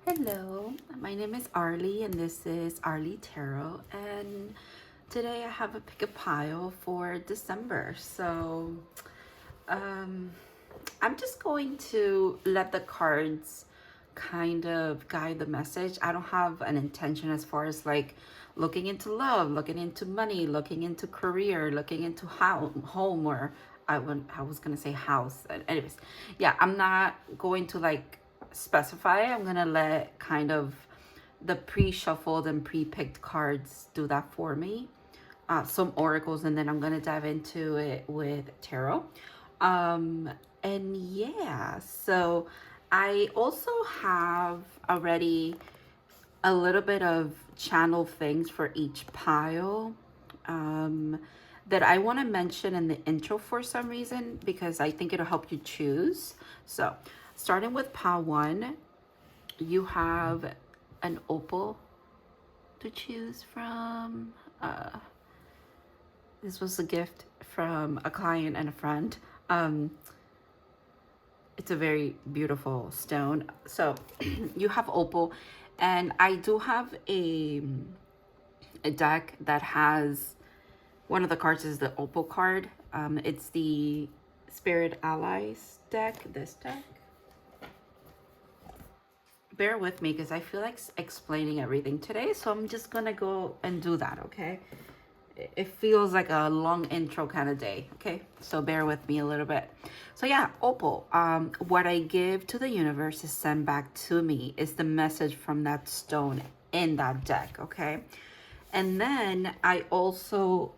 Hello, my name is Arlie and this is Arlie Tarot, and today I have a pick a pile for December. So I'm just going to let the cards kind of guide the message. I don't have an intention as far as like looking into love, looking into money, looking into career, looking into home, or I was gonna say house. Anyways, yeah, I'm not going to like specify. I'm gonna let kind of the pre-shuffled and pre-picked cards do that for me. Some oracles, and then I'm gonna dive into it with tarot. Um, and yeah, so I also have already a little bit of channel things for each pile that I want to mention in the intro for some reason because I think it'll help you choose. So starting with pile 1, you have an opal to choose from. This was a gift from a client and a friend. It's a very beautiful stone. So you have opal, and I do have a deck that has one of the cards is the opal card. It's the Spirit Allies deck, this deck. Bear with me because I feel like explaining everything today, so I'm just gonna go and do that, okay? It feels like a long intro kind of day, okay? So bear with me a little bit. So yeah, opal, what I give to the universe is sent back to me is the message from that stone in that deck, okay? And then I also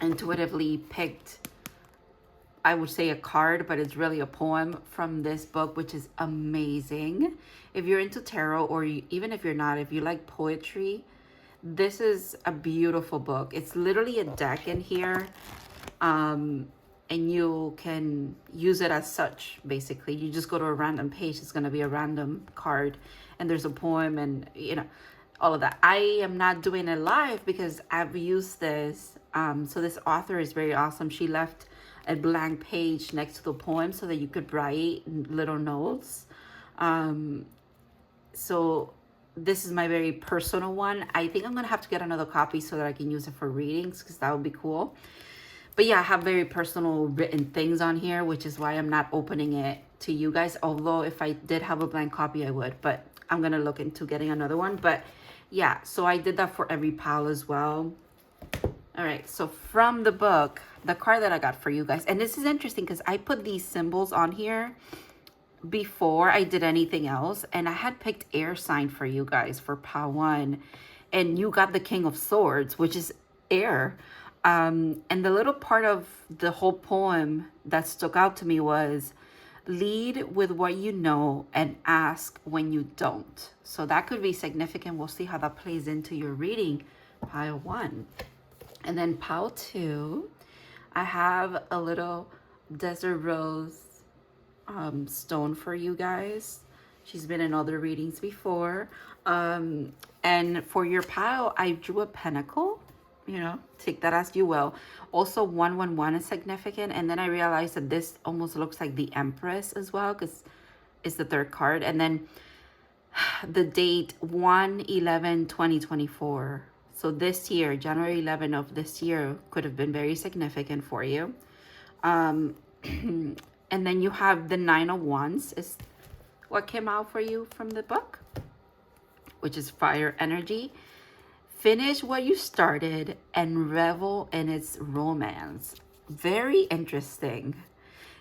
intuitively picked, I would say, a card, but it's really a poem from this book, which is amazing. If you're into tarot, or even if you're not, if you like poetry, this is a beautiful book. It's literally a deck in here, and you can use it as such. Basically, you just go to a random page, it's going to be a random card, and there's a poem, and all of that. I am not doing it live because I've used this. So this author is very awesome. She left a blank page next to the poem so that you could write little notes. So this is my very personal one. I think I'm gonna have to get another copy so that I can use it for readings, because that would be cool. But yeah, I have very personal written things on here, which is why I'm not opening it to you guys. Although if I did have a blank copy, I would, but I'm gonna look into getting another one. But yeah, so I did that for every pile as well. All right, so from the book, the card that I got for you guys, and this is interesting because I put these symbols on here before I did anything else, and I had picked air sign for you guys for pile 1, and you got the King of Swords, which is air. And the little part of the whole poem that stuck out to me was lead with what you know and ask when you don't. So that could be significant. We'll see how that plays into your reading, pile 1. And then pile 2, I have a little desert rose stone for you guys. She's been in other readings before. And for your pile, I drew a pentacle. Take that as you will. Also, 111 is significant. And then I realized that this almost looks like the Empress as well, because it's the third card. And then the date 1/11/2024. So this year, January 11 of this year, could have been very significant for you. And then you have the 9 of Wands is what came out for you from the book, which is fire energy. Finish what you started and revel in its romance. Very interesting,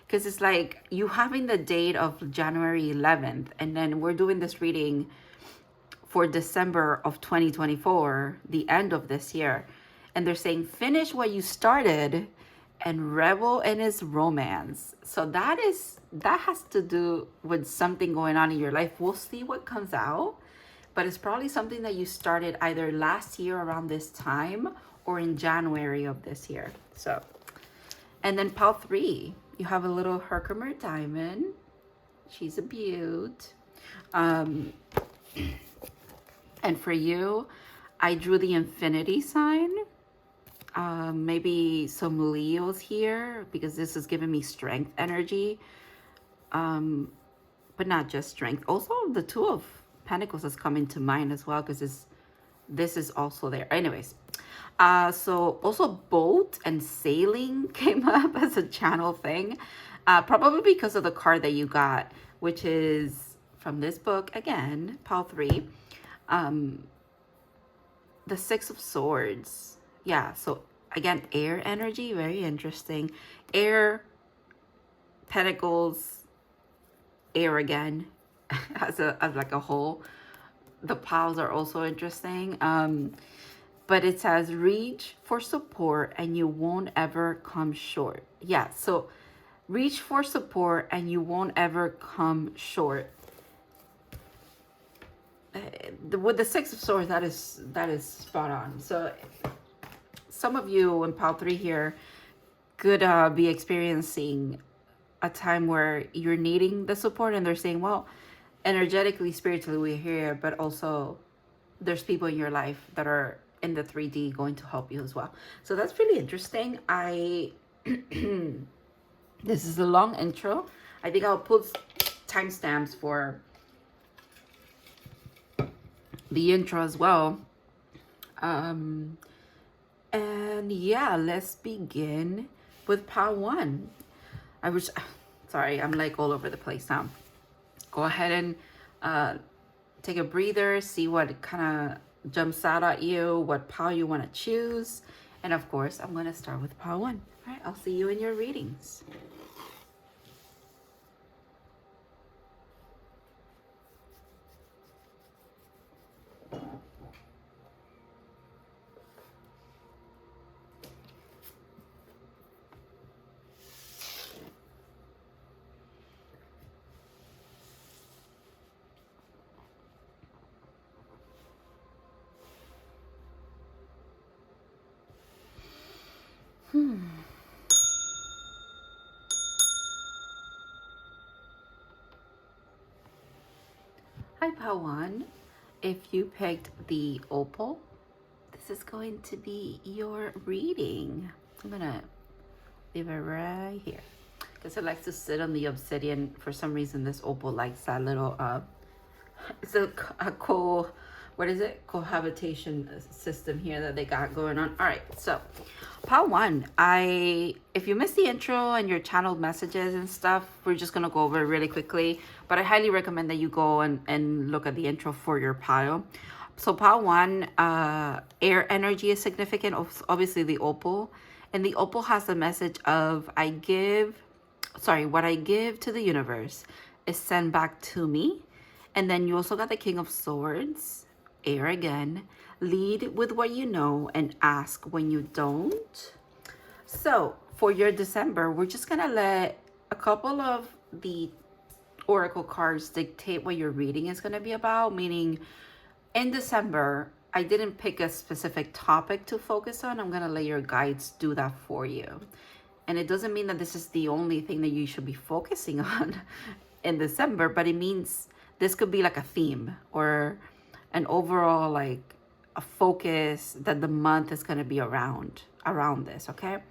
because it's like you having the date of January 11th, and then we're doing this reading for December of 2024, the end of this year. And they're saying, finish what you started and revel in its romance. So that has to do with something going on in your life. We'll see what comes out, but it's probably something that you started either last year around this time or in January of this year. So, and then pile 3, you have a little Herkimer diamond. She's a beaut. And for you, I drew the infinity sign. Maybe some Leos here, because this is giving me strength energy. but not just strength. Also, the Two of Pentacles is coming to mind as well, because this is also there. Anyways, so also boat and sailing came up as a channel thing, probably because of the card that you got, which is from this book again, pile 3, the Six of Swords. Yeah, so again, air energy, very interesting. Air, Pentacles, air again, as like a whole. The piles are also interesting. But it says reach for support and you won't ever come short. Yeah, so reach for support and you won't ever come short. With the Six of Swords, that is spot on. So some of you in pile 3 here could be experiencing a time where you're needing the support, and they're saying, well, energetically, spiritually, we're here, but also there's people in your life that are in the 3D going to help you as well. So that's really interesting. This is a long intro. I think I'll put timestamps for the intro as well. And yeah, let's begin with pile 1. Sorry, I'm like all over the place now. Go ahead and take a breather, see what kind of jumps out at you, what pile you want to choose. And of course, I'm going to start with pile 1. All right, I'll see you in your readings. Hi, pile 1. If you picked the opal, this is going to be your reading. I'm gonna leave it right here because it likes to sit on the obsidian. For some reason, this opal likes that little it's a cohabitation system here that they got going on. All right, so pile 1, if you missed the intro and your channeled messages and stuff, we're just gonna go over it really quickly, but I highly recommend that you go and look at the intro for your pile. So pile 1, air energy is significant, obviously the opal, and the opal has the message of what I give to the universe is sent back to me. And then you also got the King of Swords, air again, lead with what you know and ask when you don't. So for your December, we're just gonna let a couple of the oracle cards dictate what your reading is gonna be about, meaning in December, I didn't pick a specific topic to focus on. I'm gonna let your guides do that for you. And it doesn't mean that this is the only thing that you should be focusing on in December, but it means this could be like a theme or an overall like a focus that the month is going to be around this, okay?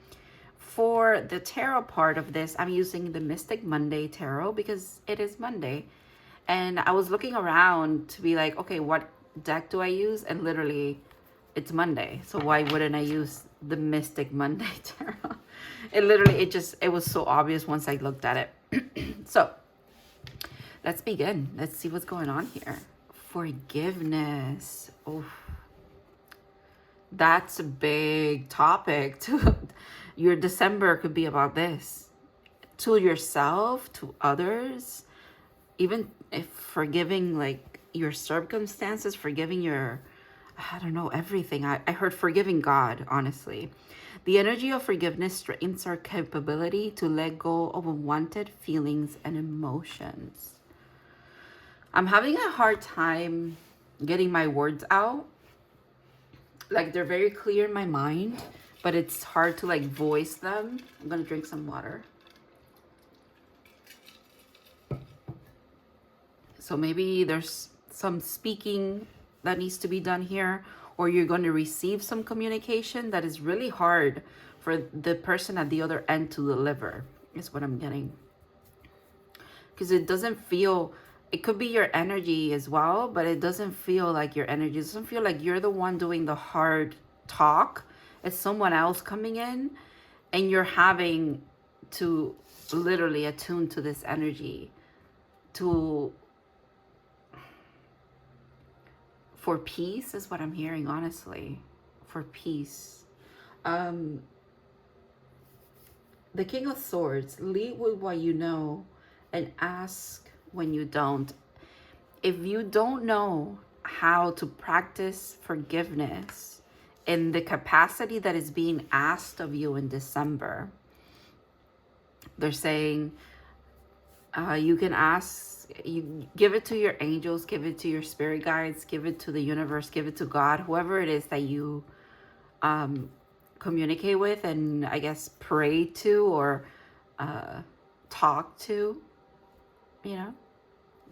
For the tarot part of this, I'm using the Mystic Monday Tarot because it is Monday. And I was looking around to be like, okay, what deck do I use? And literally, it's Monday. So why wouldn't I use the Mystic Monday Tarot? It was so obvious once I looked at it. So let's begin. Let's see what's going on here. Forgiveness. Oh, that's a big topic. Your December could be about this. To yourself, to others, even if forgiving like your circumstances, forgiving your, I don't know, everything. I heard forgiving God, honestly. The energy of forgiveness strengthens our capability to let go of unwanted feelings and emotions. I'm having a hard time getting my words out. Like they're very clear in my mind, but it's hard to like voice them. I'm gonna drink some water. So maybe there's some speaking that needs to be done here, or you're going to receive some communication that is really hard for the person at the other end to deliver, is what I'm getting. because it doesn't feel, it could be your energy as well, but it doesn't feel like your energy. It doesn't feel like you're the one doing the hard talk. It's someone else coming in, and you're having to literally attune to this energy for peace is what I'm hearing, honestly. For peace. The King of Swords, lead with what you know and ask when you don't. If you don't know how to practice forgiveness in the capacity that is being asked of you in December, they're saying you can ask, you give it to your angels, give it to your spirit guides, give it to the universe, give it to God, whoever it is that you communicate with and I guess pray to or talk to, you know,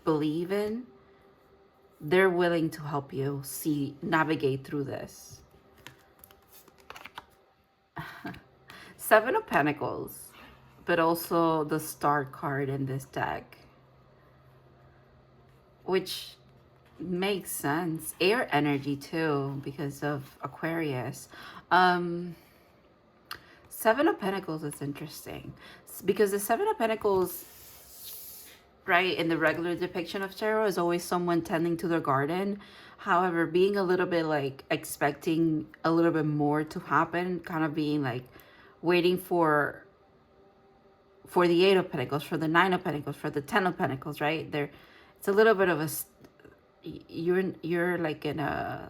believe in. They're willing to help you navigate through this. Seven of Pentacles, but also the Star card in this deck, which makes sense. Air energy too, because of Aquarius. Seven of Pentacles is interesting because the Seven of Pentacles, right, in the regular depiction of tarot is always someone tending to their garden. However, being a little bit like expecting a little bit more to happen, kind of being like waiting for the Eight of Pentacles, for the Nine of Pentacles, for the Ten of Pentacles, right? It's a little bit of a, you're like in a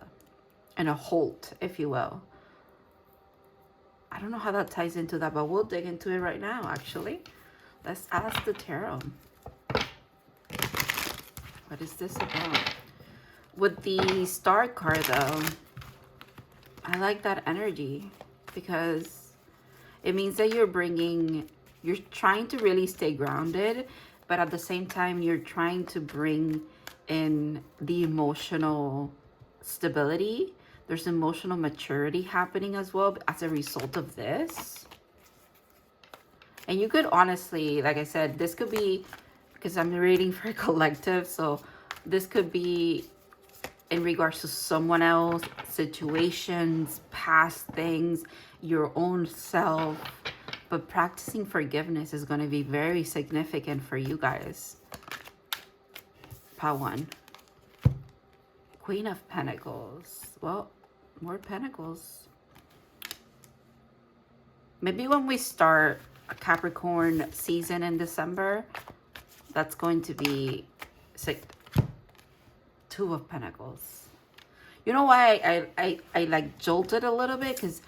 halt, if you will. I don't know how that ties into that, but we'll dig into it right now, actually. Let's ask the tarot. What is this about? With the Star card, though, I like that energy because it means that you're trying to really stay grounded, but at the same time, you're trying to bring in the emotional stability. There's emotional maturity happening as well as a result of this. And you could honestly, like I said, this could be, because I'm reading for a collective, so this could be in regards to someone else, situations, past things, your own self. But practicing forgiveness is going to be very significant for you guys. Pile 1. Queen of Pentacles. Well, more Pentacles. Maybe when we start a Capricorn season in December, that's going to be Two of Pentacles. You know why I like jolted a little bit? Because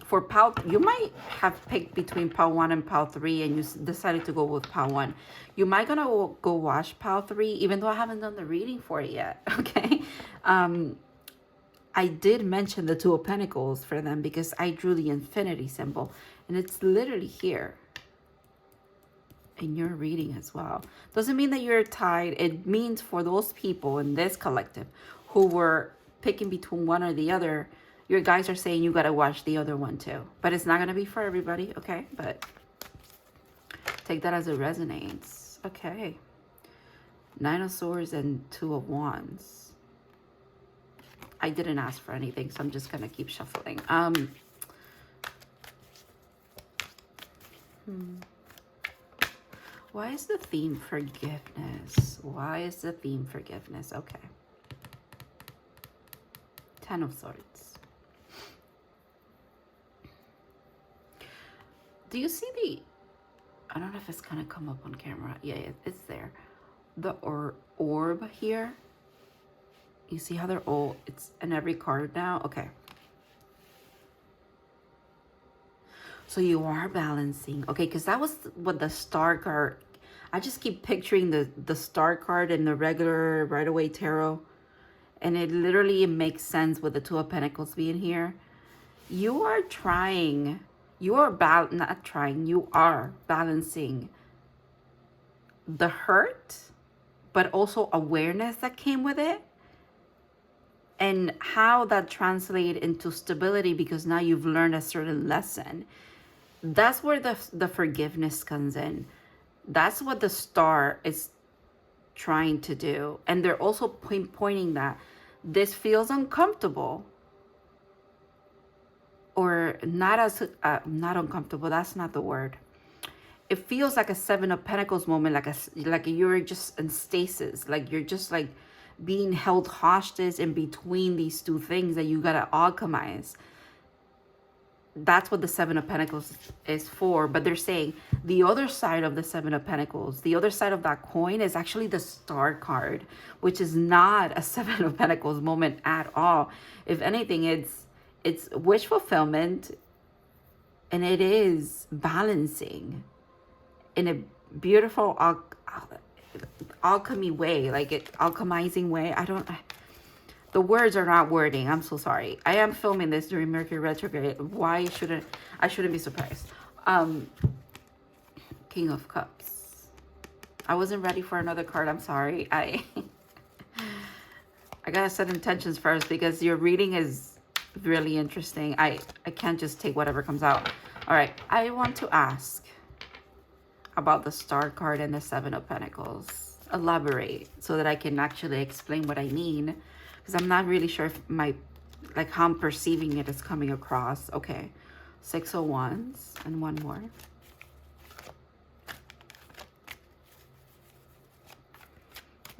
for pile, you might have picked between pile 1 and pile 3 and you decided to go with pile 1. You might gonna go watch pile 3, even though I haven't done the reading for it yet, okay? I did mention the Two of Pentacles for them because I drew the infinity symbol and it's literally here in your reading as well. Doesn't mean that you're tied. It means for those people in this collective who were picking between one or the other, your guys are saying you got to watch the other one too. But it's not going to be for everybody, okay? But take that as it resonates. Okay. Nine of Swords and Two of Wands. I didn't ask for anything, so I'm just going to keep shuffling. Why is the theme forgiveness? Why is the theme forgiveness? Okay. Ten of Swords. Do you see the... I don't know if it's going to come up on camera. Yeah, it's there. The orb here. You see how they're all... It's in every card now? Okay. So you are balancing. Okay, because that was what the Star card... I just keep picturing the Star card in the regular Rider-Waite Tarot. And it literally makes sense with the Two of Pentacles being here. You are trying... You are not trying. You are balancing the hurt, but also awareness that came with it. And how that translates into stability because now you've learned a certain lesson. That's where the forgiveness comes in. That's what the star is trying to do. And they're also pointing that this feels uncomfortable, or not as not uncomfortable, that's not the word. It feels like a Seven of Pentacles moment, like you're just in stasis, like you're just like being held hostage in between these two things that you gotta alchemize. That's what the Seven of Pentacles is for. But they're saying the other side of the Seven of Pentacles, the other side of that coin, is actually the Star card, which is not a Seven of Pentacles moment at all. If anything, it's wish fulfillment, and it is balancing in a beautiful alchemy way, like alchemizing way. The words are not wording. I'm so sorry. I am filming this during Mercury retrograde. Why shouldn't I shouldn't be surprised. King of Cups. I wasn't ready for another card. I'm sorry. I gotta set intentions first because your reading is really interesting. I can't just take whatever comes out. All right. I want to ask about the Star card and the Seven of Pentacles. Elaborate so that I can actually explain what I mean. Because I'm not really sure if how I'm perceiving it is coming across. Okay. 6 of Wands and one more.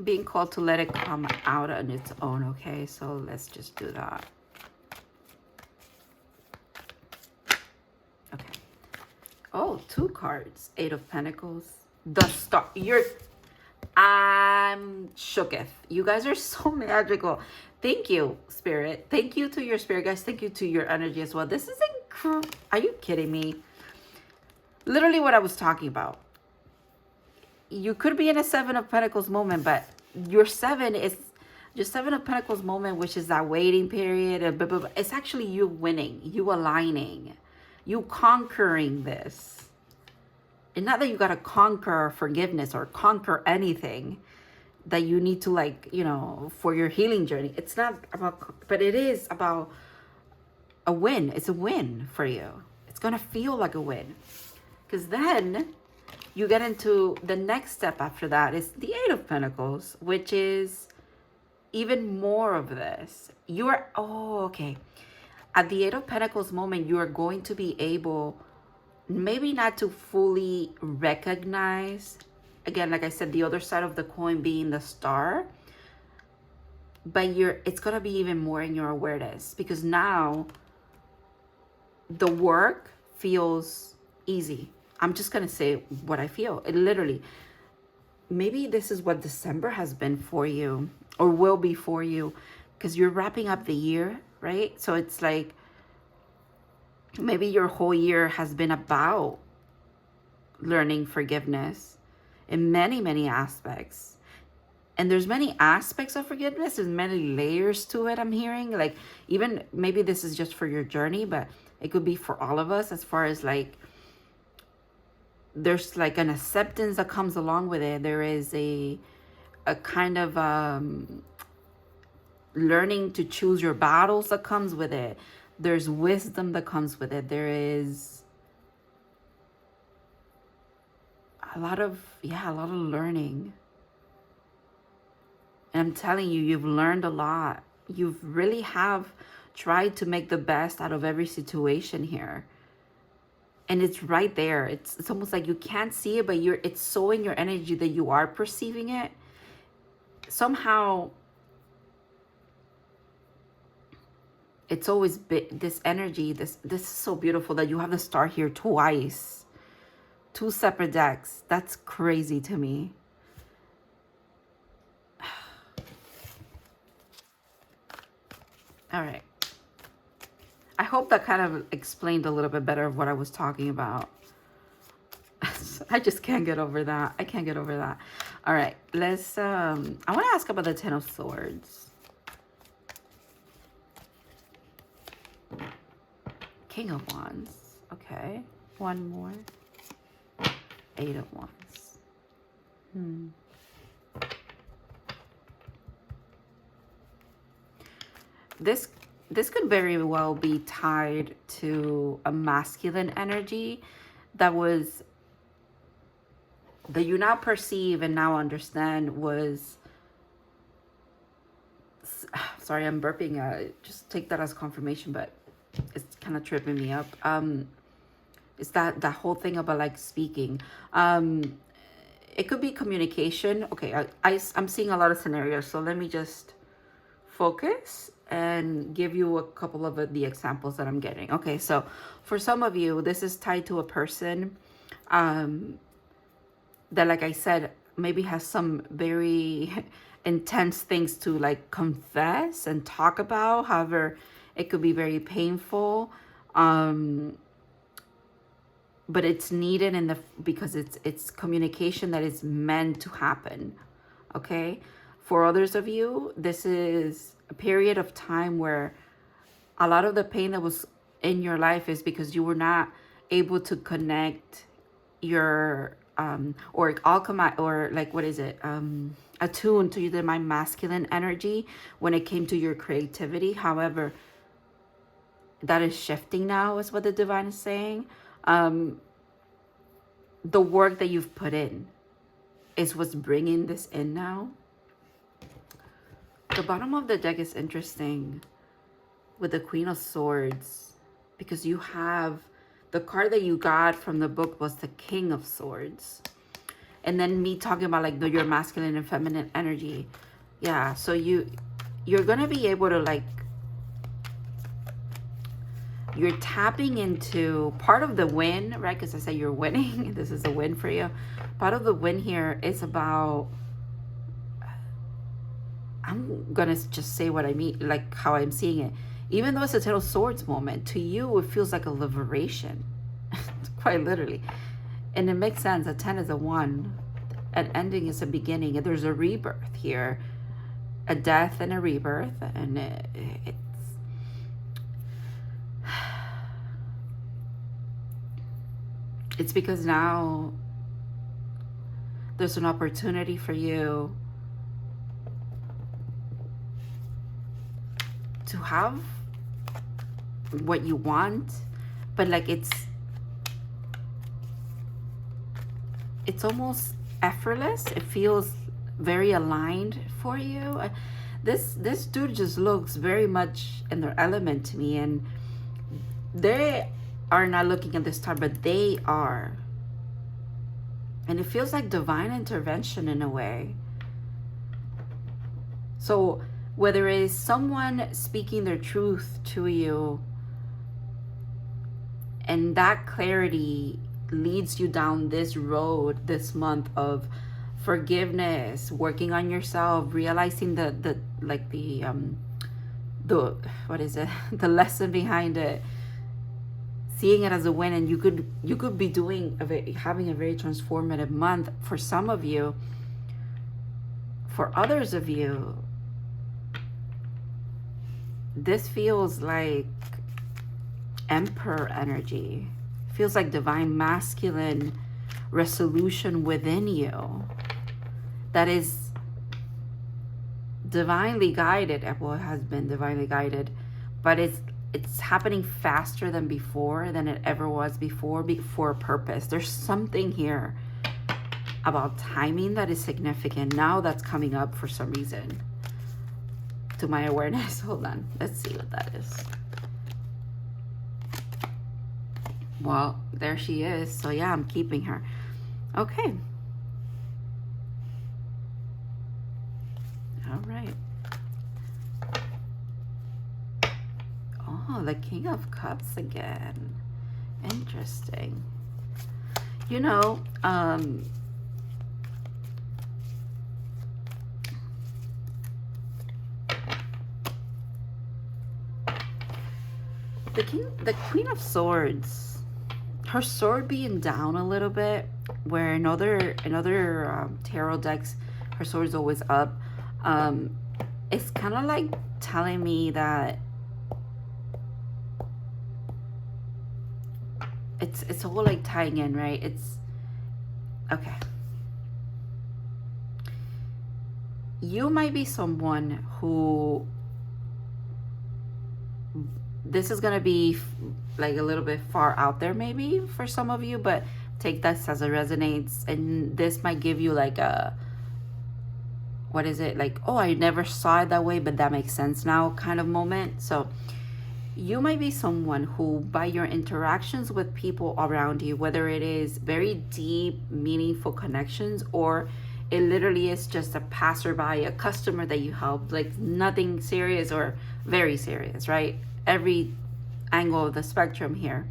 Being called to let it come out on its own. Okay, so let's just do that. Okay. Oh, 2 cards. 8 of Pentacles. The Star. I'm shooketh. You guys are so magical. Thank you, Spirit. Thank you to your Spirit, guys. Thank you to your energy as well. This is incredible. Are you kidding me? Literally what I was talking about. You could be in a Seven of Pentacles moment, but your Seven of Pentacles moment, which is that waiting period. It's actually you winning, you aligning, you conquering this. And not that you got to conquer forgiveness or conquer anything that you need to for your healing journey. It's not about, but it is about a win. It's a win for you. It's going to feel like a win. Because then you get into the next step after that is the 8 of Pentacles, which is even more of this. Okay. At the 8 of Pentacles moment, you are going to be able, maybe not to fully recognize, again, like I said, the other side of the coin being the Star, but it's going to be even more in your awareness, because now the work feels easy. I'm just going to say what I feel. It literally, maybe this is what December has been for you, or will be for you, because you're wrapping up the year, right? So it's like, maybe your whole year has been about learning forgiveness in many, many aspects. And there's many aspects of forgiveness. There's many layers to it, I'm hearing. Like, even maybe this is just for your journey, but it could be for all of us, as far as there's an acceptance that comes along with it. There is a kind of learning to choose your battles that comes with it. There's wisdom that comes with it. There is a lot of learning. And I'm telling you, you've learned a lot. You really have tried to make the best out of every situation here. And it's right there. It's almost like you can't see it, but it's so in your energy that you are perceiving it. Somehow, it's always been this energy. This is so beautiful that you have the Star here twice. 2 separate decks. That's crazy to me. All right. I hope that kind of explained a little bit better of what I was talking about. I just can't get over that. I can't get over that. All right. Let's, I want to ask about the 10 of Swords. King of Wands. Okay. One more. 8 of Wands. This could very well be tied to a masculine energy that was that you now perceive and now understand was, sorry, I'm burping, just take that as confirmation, but it's kind of tripping me up. It's that whole thing about like speaking. It could be communication. Okay, I'm seeing a lot of scenarios, so let me just focus and give you a couple of the examples that I'm getting. Okay, so for some of you, this is tied to a person that, like I said, maybe has some very intense things to like confess and talk about. However, it could be very painful, but it's needed in the, because it's communication that is meant to happen. Okay, for others of you, this is a period of time where a lot of the pain that was in your life is because you were not able to connect your or alchemy, or like, what is it, attune to either my masculine energy when it came to your creativity. However, that is shifting now, is what the divine is saying. The work that you've put in is what's bringing this in now. The bottom of the deck is interesting with the Queen of Swords, because you have the card that you got from the book was the King of Swords. And then me talking about like your masculine and feminine energy. Yeah, so you're gonna be able to like, you're tapping into part of the win, right? Because I said you're winning. This is a win for you. Part of the win here is about, I'm gonna just say what I mean, like how I'm seeing it. Even though it's a Ten of Swords moment, to you it feels like a liberation, quite literally. And it makes sense. A 10 is a 1. An ending is a beginning. There's a rebirth here, a death and a rebirth, and it's because now there's an opportunity for you to have what you want, but like it's almost effortless. It feels very aligned for you. This dude just looks very much in their element to me, and they are not looking at this star, but they are. And it feels like divine intervention in a way. So whether it is someone speaking their truth to you, and that clarity leads you down this road this month of forgiveness, working on yourself, realizing the what is it, the lesson behind it, seeing it as a win. And you could be having a very transformative month for some of you. For others of you, this feels like Emperor energy. Feels like divine masculine resolution within you that is divinely guided. Well, it has been divinely guided, but it's happening faster than before, than it ever was before for a purpose. There's something here about timing that is significant now that's coming up for some reason to my awareness. Hold on, let's see what that is. Well, there she is. So yeah, I'm keeping her. Okay. All right. Oh, the King of Cups again. Interesting. You know, the Queen of Swords, her sword being down a little bit, where in other tarot decks her sword is always up. It's kind of like telling me that it's all like tying in, right? It's okay. You might be someone who, this is gonna be like a little bit far out there maybe for some of you, but take this as it resonates, and this might give you like a, what is it, like, oh, I never saw it that way, but that makes sense now kind of moment. So you might be someone who, by your interactions with people around you, whether it is very deep, meaningful connections, or it literally is just a passerby, a customer that you helped, like nothing serious or very serious, right? Every angle of the spectrum here.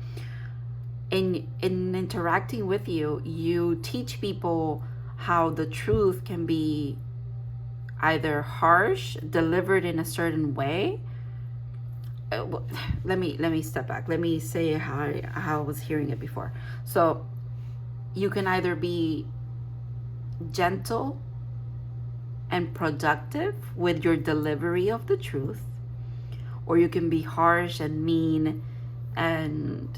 In interacting with you, you teach people how the truth can be either harsh, delivered in a certain way. Let me step back. Let me say how I was hearing it before. So you can either be gentle and productive with your delivery of the truth, or you can be harsh and mean and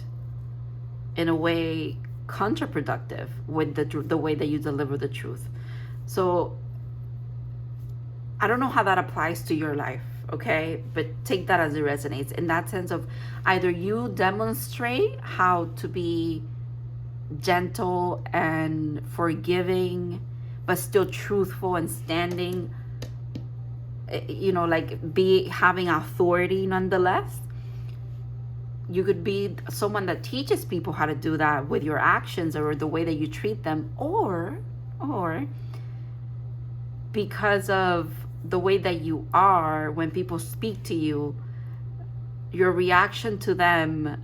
in a way counterproductive with the way that you deliver the truth. So I don't know how that applies to your life, okay? But take that as it resonates, in that sense of either you demonstrate how to be gentle and forgiving, but still truthful and standing, you know, like be having authority nonetheless. You could be someone that teaches people how to do that with your actions or the way that you treat them, or because of the way that you are, when people speak to you, your reaction to them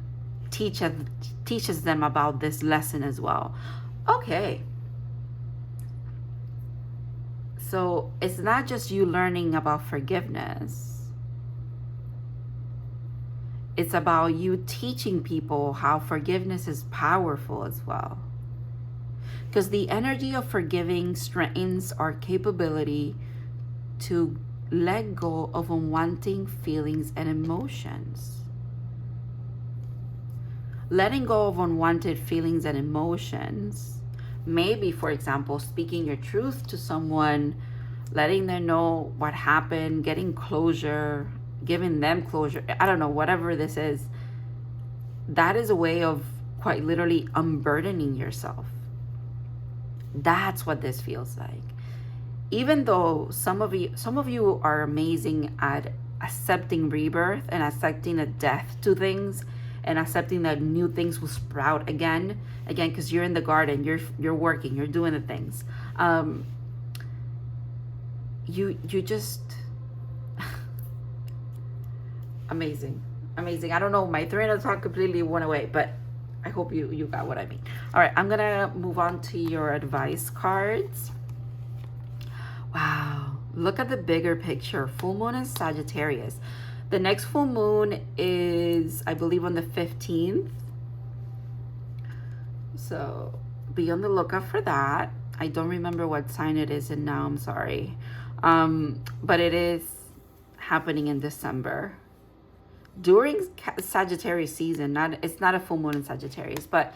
teaches them about this lesson as well. Okay. So it's not just you learning about forgiveness. It's about you teaching people how forgiveness is powerful as well. Because the energy of forgiving strengthens our capability to let go of unwanted feelings and emotions. Letting go of unwanted feelings and emotions, maybe, for example, speaking your truth to someone, letting them know what happened, getting closure, giving them closure, I don't know, whatever this is, that is a way of quite literally unburdening yourself. That's what this feels like. Even though some of you are amazing at accepting rebirth and accepting a death to things, and accepting that new things will sprout again, because you're in the garden, you're working, you're doing the things. You just amazing. I don't know, my train of thought completely went away, but I hope you got what I mean. All right, I'm gonna move on to your advice cards. Wow, look at the bigger picture. Full moon in Sagittarius. The next full moon is, I believe, on the 15th. So be on the lookout for that. I don't remember what sign it is in now, I'm sorry. But it is happening in December. During Sagittarius season, it's not a full moon in Sagittarius, but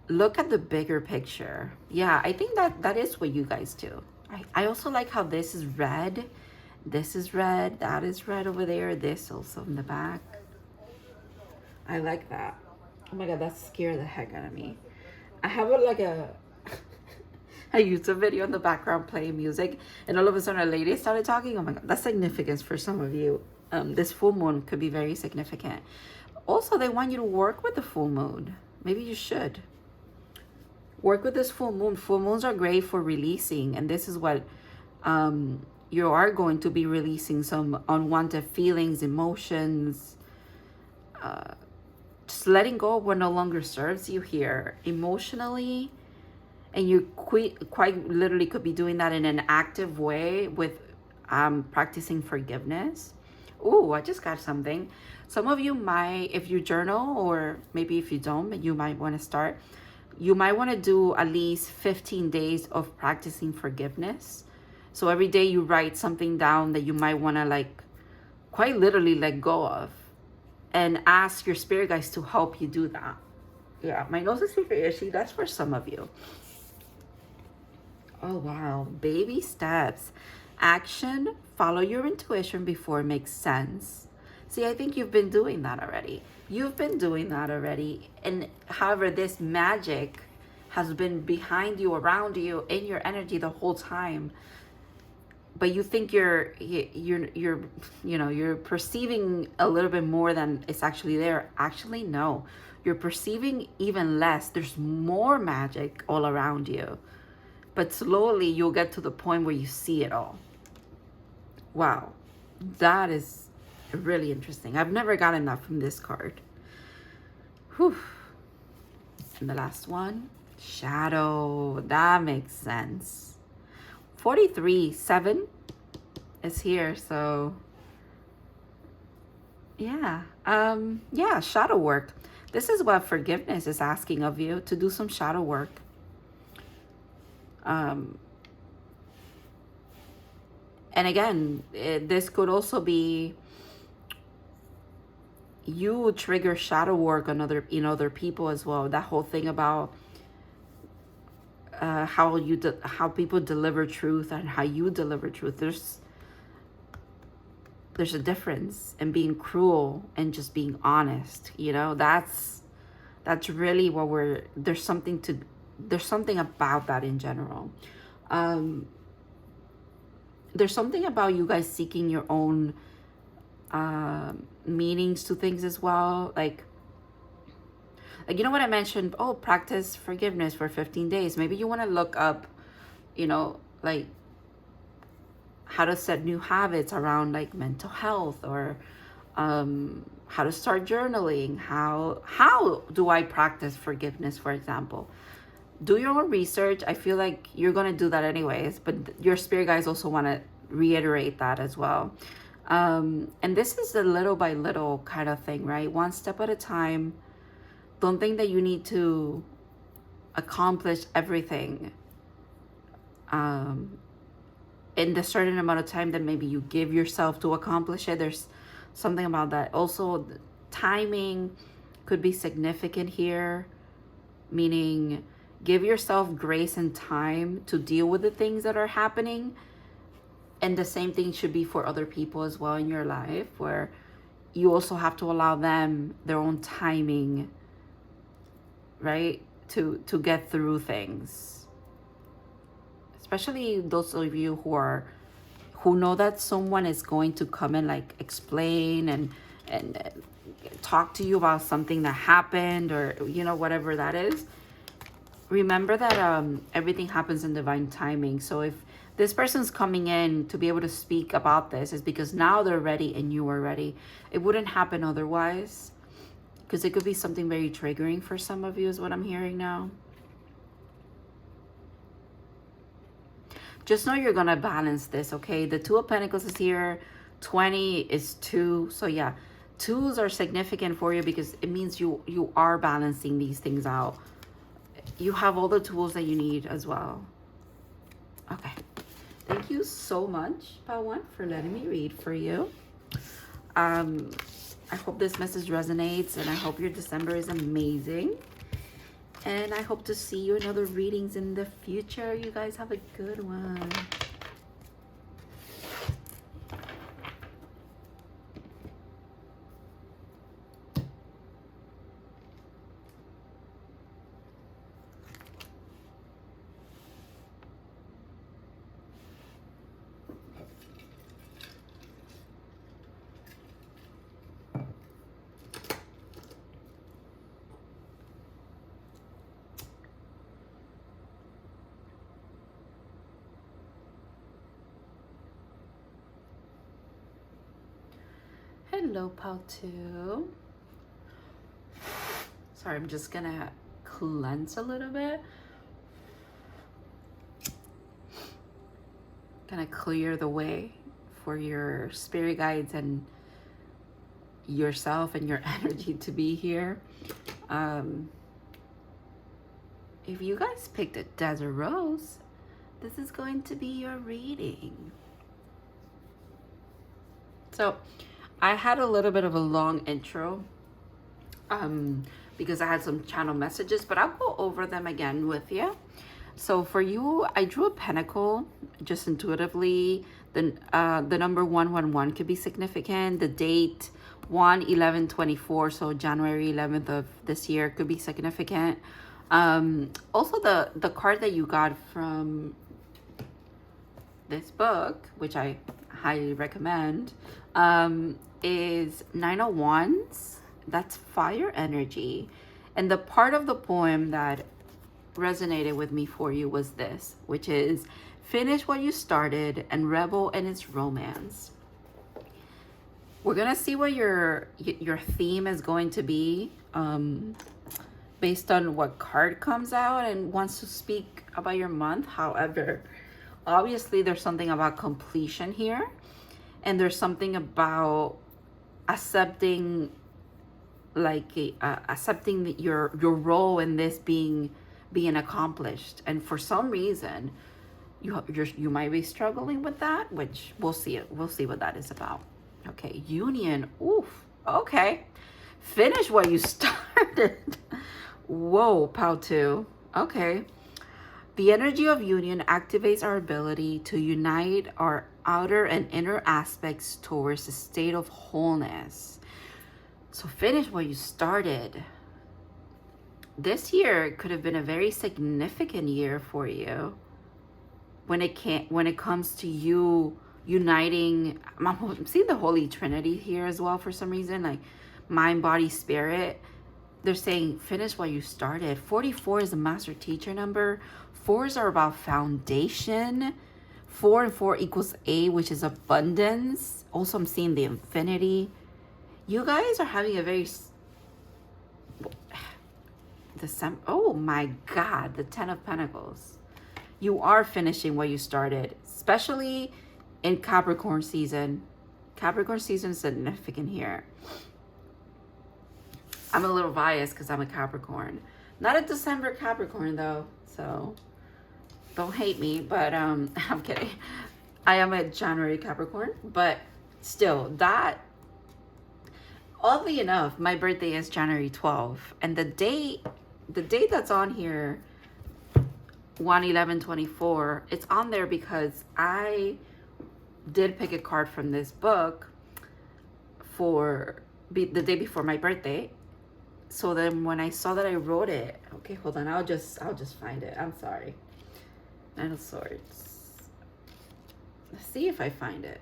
look at the bigger picture. Yeah, I think that is what you guys do. I also like how this is red. This is red, that is red over there, this also in the back. I like that. Oh my god, that scared the heck out of me. I have a YouTube video in the background playing music, and all of a sudden a lady started talking. Oh my god, that's significance for some of you. This full moon could be very significant. Also, they want you to work with the full moon. Maybe you should work with this full moon. Full moons are great for releasing, and this is what you are going to be releasing some unwanted feelings, emotions, just letting go of what no longer serves you here emotionally. And you quite literally could be doing that in an active way with practicing forgiveness. Ooh, I just got something. Some of you might, if you journal, or maybe if you don't, but you might want to start, you might want to do at least 15 days of practicing forgiveness. So every day you write something down that you might want to, like, quite literally let go of, and ask your spirit guides to help you do that. Yeah, my nose is super itchy. That's for some of you. Oh, wow. Baby steps. Action. Follow your intuition before it makes sense. See, I think you've been doing that already. You've been doing that already. And however, this magic has been behind you, around you, in your energy the whole time. But you think you're perceiving a little bit more than it's actually there. Actually, no. You're perceiving even less. There's more magic all around you. But slowly you'll get to the point where you see it all. Wow. That is really interesting. I've never gotten that from this card. Whew. And the last one, shadow. That makes sense. 43/7 is here, so yeah. Yeah, shadow work. This is what forgiveness is asking of you, to do some shadow work. And again, this could also be you trigger shadow work on other people as well. That whole thing about how people deliver truth and how you deliver truth. There's a difference in being cruel and just being honest. That's really what there's something about that in general. There's something about you guys seeking your own meanings to things as well. Like you know what I mentioned? Oh, practice forgiveness for 15 days. Maybe you want to look up, like how to set new habits around like mental health, or how to start journaling. How do I practice forgiveness, for example? Do your own research. I feel like you're going to do that anyways, but your spirit guides also want to reiterate that as well. And this is a little by little kind of thing, right? One step at a time. Don't think that you need to accomplish everything in the certain amount of time that maybe you give yourself to accomplish it. There's something about that. Also, timing could be significant here, meaning give yourself grace and time to deal with the things that are happening. And the same thing should be for other people as well in your life, where you also have to allow them their own timing, right, to get through things. Especially those of you who know that someone is going to come and like explain and talk to you about something that happened, or whatever that is. Remember that everything happens in divine timing. So if this person's coming in to be able to speak about this, is because now they're ready and you are ready. It wouldn't happen otherwise, because it could be something very triggering for some of you, is what I'm hearing now. Just know you're going to balance this, okay? The Two of Pentacles is here. 20 is 2. So yeah, 2s are significant for you because it means you are balancing these things out. You have all the tools that you need as well. Okay. Thank you so much, Pawan, for letting me read for you. I hope this message resonates, and I hope your December is amazing. And I hope to see you in other readings in the future. You guys have a good one. Hello, Pal 2. Sorry, I'm just gonna cleanse a little bit. Gonna clear the way for your spirit guides and yourself and your energy to be here. If you guys picked a Desert Rose, this is going to be your reading. So I had a little bit of a long intro because I had some channel messages, but I'll go over them again with you. So for you, I drew a pentacle just intuitively. The number 111 could be significant. The date 1/11/24, so January 11th of this year, could be significant. Also, the card that you got from this book, which I highly recommend, is Nine of Wands. That's fire energy. And the part of the poem that resonated with me for you was this, which is finish what you started and revel in its romance. We're gonna see what your theme is going to be based on what card comes out and wants to speak about your month. However, obviously there's something about completion here, and there's something about accepting, like accepting your role in this being accomplished. And for some reason you might be struggling with that, which we'll see what that is about. Okay, union. Oof. Okay, finish what you started. Whoa, Pao 2. Okay, the energy of union activates our ability to unite our outer and inner aspects towards a state of wholeness. So finish what you started. This year could have been a very significant year for you when it comes to you uniting. I'm seeing the Holy Trinity here as well for some reason, like mind, body, spirit. They're saying finish what you started. 44 is a master teacher number. 4s are about foundation. 4 and 4 equals 8, which is abundance. Also, I'm seeing the infinity. You guys are having a very oh my God, the 10 of Pentacles. You are finishing what you started, especially in Capricorn season. Capricorn season is significant here. I'm a little biased because I'm a Capricorn. Not a December Capricorn though, so don't hate me, but I'm kidding. I am a January Capricorn, but still, that, oddly enough, my birthday is January 12th, and the date that's on here, 1/11/24, it's on there because I did pick a card from this book for the day before my birthday. So then when I saw that I wrote it, okay, hold on, I'll just find it. I'm sorry. Nine of Swords. Let's see if I find it.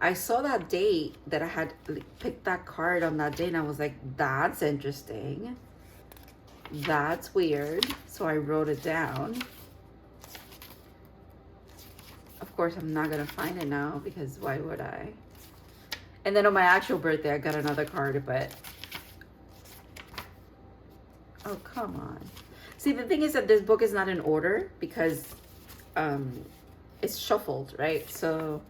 I saw that date that I had picked that card on that day, and I was like, that's interesting. That's weird. So I wrote it down. Of course, I'm not going to find it now because why would I? And then on my actual birthday, I got another card, but... oh, come on. See, the thing is that this book is not in order because it's shuffled, right? So...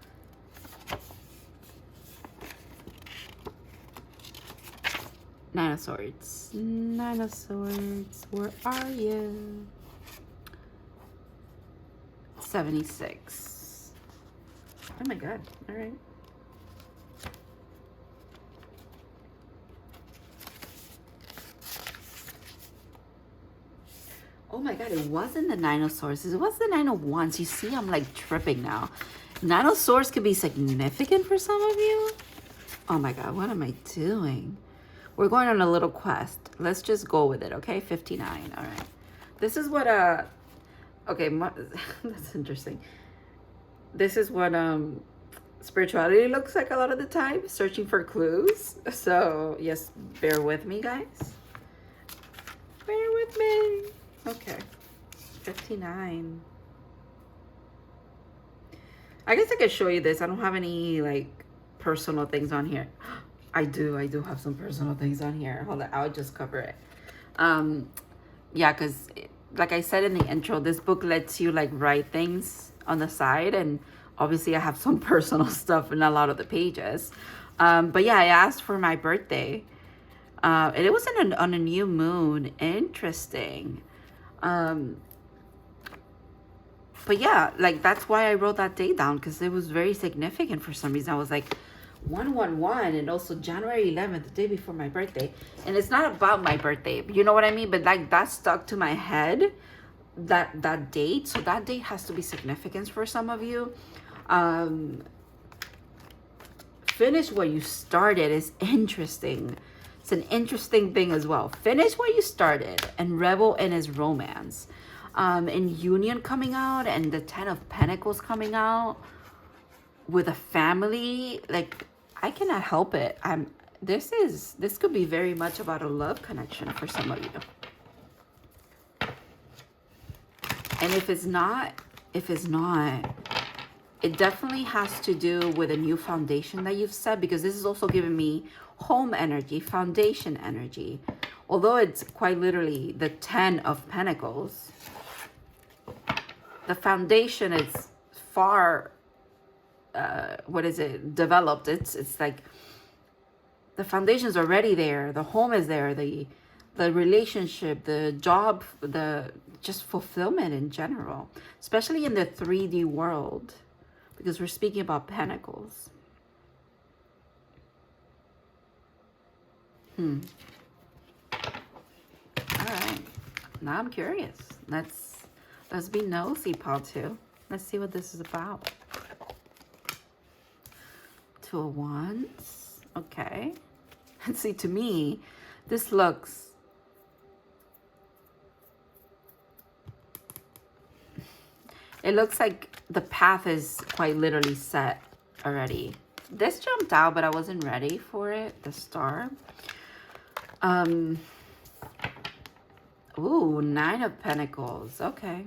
Nine of Swords. Nine of Swords. Where are you? 76. Oh my God. All right. Oh my God. It wasn't the Nine of Swords. It was the Nine of Wands. You see, I'm like tripping now. Nine of Swords could be significant for some of you. Oh my God. What am I doing? We're going on a little quest. Let's just go with it, okay? 59. All right. This is what okay, that's interesting. This is what spirituality looks like a lot of the time, searching for clues. So yes, bear with me, guys. Bear with me. Okay. 59. I guess I could show you this. I don't have any like personal things on here. I do have some personal things on here. Hold on, I'll just cover it. Yeah, because like I said in the intro, this book lets you like write things on the side, and obviously I have some personal stuff in a lot of the pages. But yeah, I asked for my birthday, and it was on a new moon. Interesting. But yeah, like that's why I wrote that date down, because it was very significant for some reason. I was like, 1/11, and also January 11th, the day before my birthday. And it's not about my birthday, you know what I mean? But like that stuck to my head, that date. So that date has to be significant for some of you. Finish what you started is interesting. It's an interesting thing as well. Finish what you started and revel in his romance. And union coming out, and the 10 of Pentacles coming out with a family. Like, I cannot help it. This could be very much about a love connection for some of you. And if it's not, it definitely has to do with a new foundation that you've set, because this is also giving me home energy, foundation energy. Although it's quite literally the 10 of Pentacles, the foundation is far, developed. It's like the foundation's already there. The home is there. The relationship, the job, the just fulfillment in general, especially in the 3D world, because we're speaking about Pentacles. All right, now I'm curious. Let's be nosy, part 2. Let's see what this is about. 2 of Wands. Okay. And see, to me, this looks, it looks like the path is quite literally set already. This jumped out, but I wasn't ready for it. The star. Ooh, 9 of Pentacles. Okay.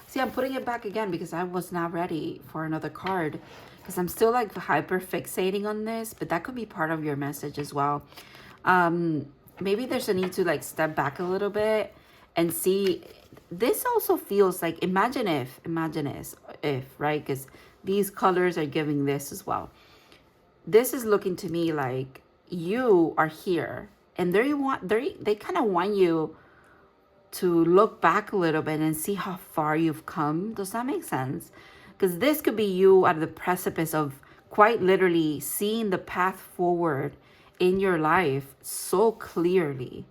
See, I'm putting it back again because I was not ready for another card, because I'm still like hyper fixating on this, but that could be part of your message as well. Maybe there's a need to like step back a little bit and see. This also feels like, imagine if, right? Because these colors are giving this as well. This is looking to me like you are here, and they kind of want you to look back a little bit and see how far you've come. Does that make sense? Because this could be you at the precipice of quite literally seeing the path forward in your life so clearly,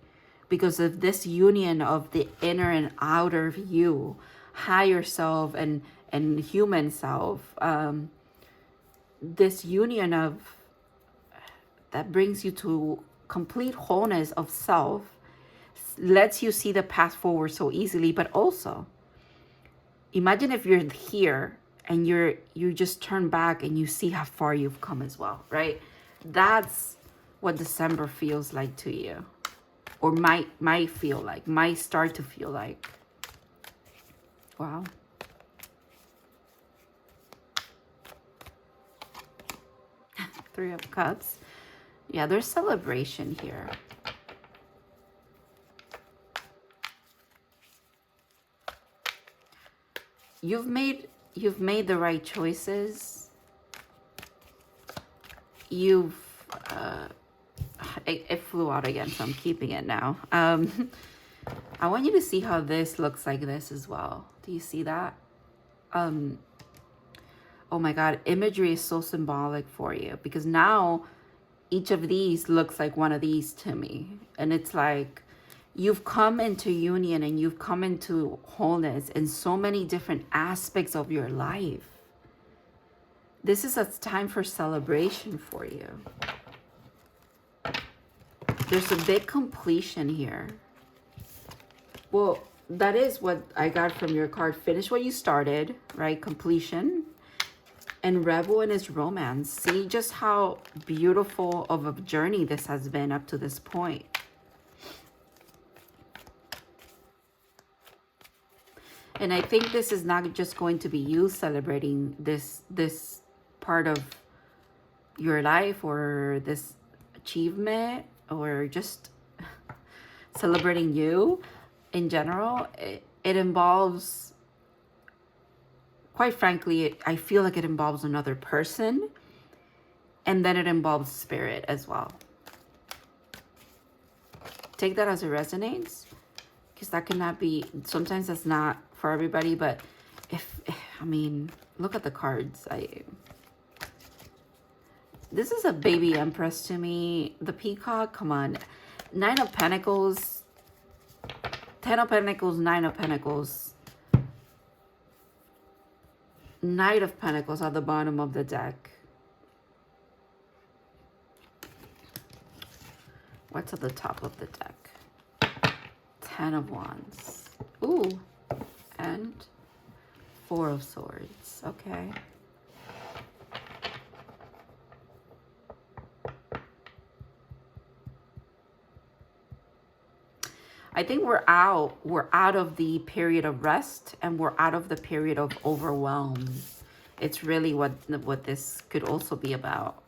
because of this union of the inner and outer you, higher self and human self. This union of that brings you to complete wholeness of self, lets you see the path forward so easily. But also, imagine if you're here and you just turn back and you see how far you've come as well, right? That's what December feels like to you, or might feel like, might start to feel like. Wow. Three of Cups. Yeah, there's celebration here. You've made the right choices. It flew out again, so I'm keeping it now. I want you to see how this looks like this as well. Do you see that? Oh my God, imagery is so symbolic for you, because now each of these looks like one of these to me. And it's like you've come into union and you've come into wholeness in so many different aspects of your life. This is a time for celebration for you. There's a big completion here. Well, that is what I got from your card. Finish what you started, right? Completion. And revel in his romance. See just how beautiful of a journey this has been up to this point. And I think this is not just going to be you celebrating this part of your life, or this achievement, or just celebrating you in general. It involves, quite frankly, I feel like it involves another person, and then it involves spirit as well. Take that as it resonates, because that cannot be, sometimes that's not for everybody. But I mean, look at the cards. This is a baby empress to me. The peacock, come on. 9 of Pentacles, 10 of Pentacles, 9 of Pentacles. Knight of Pentacles at the bottom of the deck. What's at the top of the deck? 10 of Wands. Ooh. And 4 of Swords. Okay. I think we're out of the period of rest, and we're out of the period of overwhelm. It's really what this could also be about.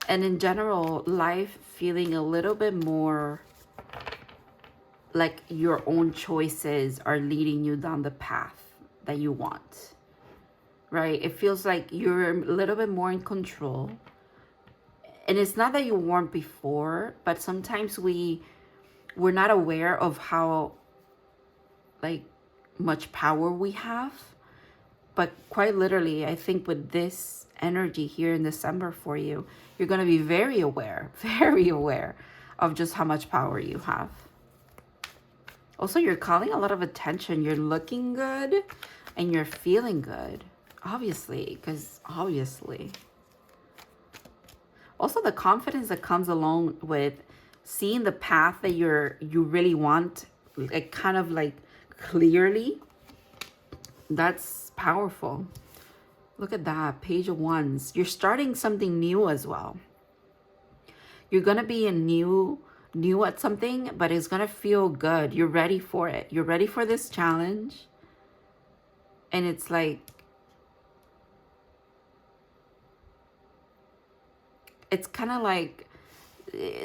And in general, life feeling a little bit more like your own choices are leading you down the path that you want, right? It feels like you're a little bit more in control. And it's not that you weren't before, but sometimes we're not aware of how like much power we have. But quite literally, I think with this energy here in December for you, you're going to be very aware of just how much power you have. Also, you're calling a lot of attention. You're looking good and you're feeling good, obviously, because obviously. Also, the confidence that comes along with seeing the path that you really want, like kind of like clearly, that's powerful. Look at that, Page of Wands. You're starting something new as well. You're going to be a new at something, but it's going to feel good. You're ready for it. You're ready for this challenge. And it's like, it's kind of like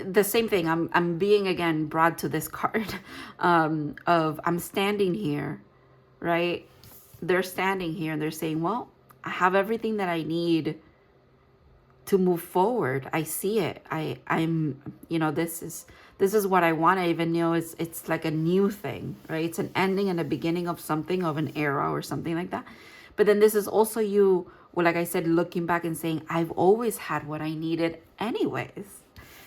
the same thing. I'm being again brought to this card of I'm standing here, right? They're standing here and they're saying, well, I have everything that I need to move forward. I see it. I'm, you know, this is what I want. I even know it's like a new thing, right? It's an ending and a beginning of something, of an era or something like that. But then this is also you, well, like I said, looking back and saying, I've always had what I needed anyways.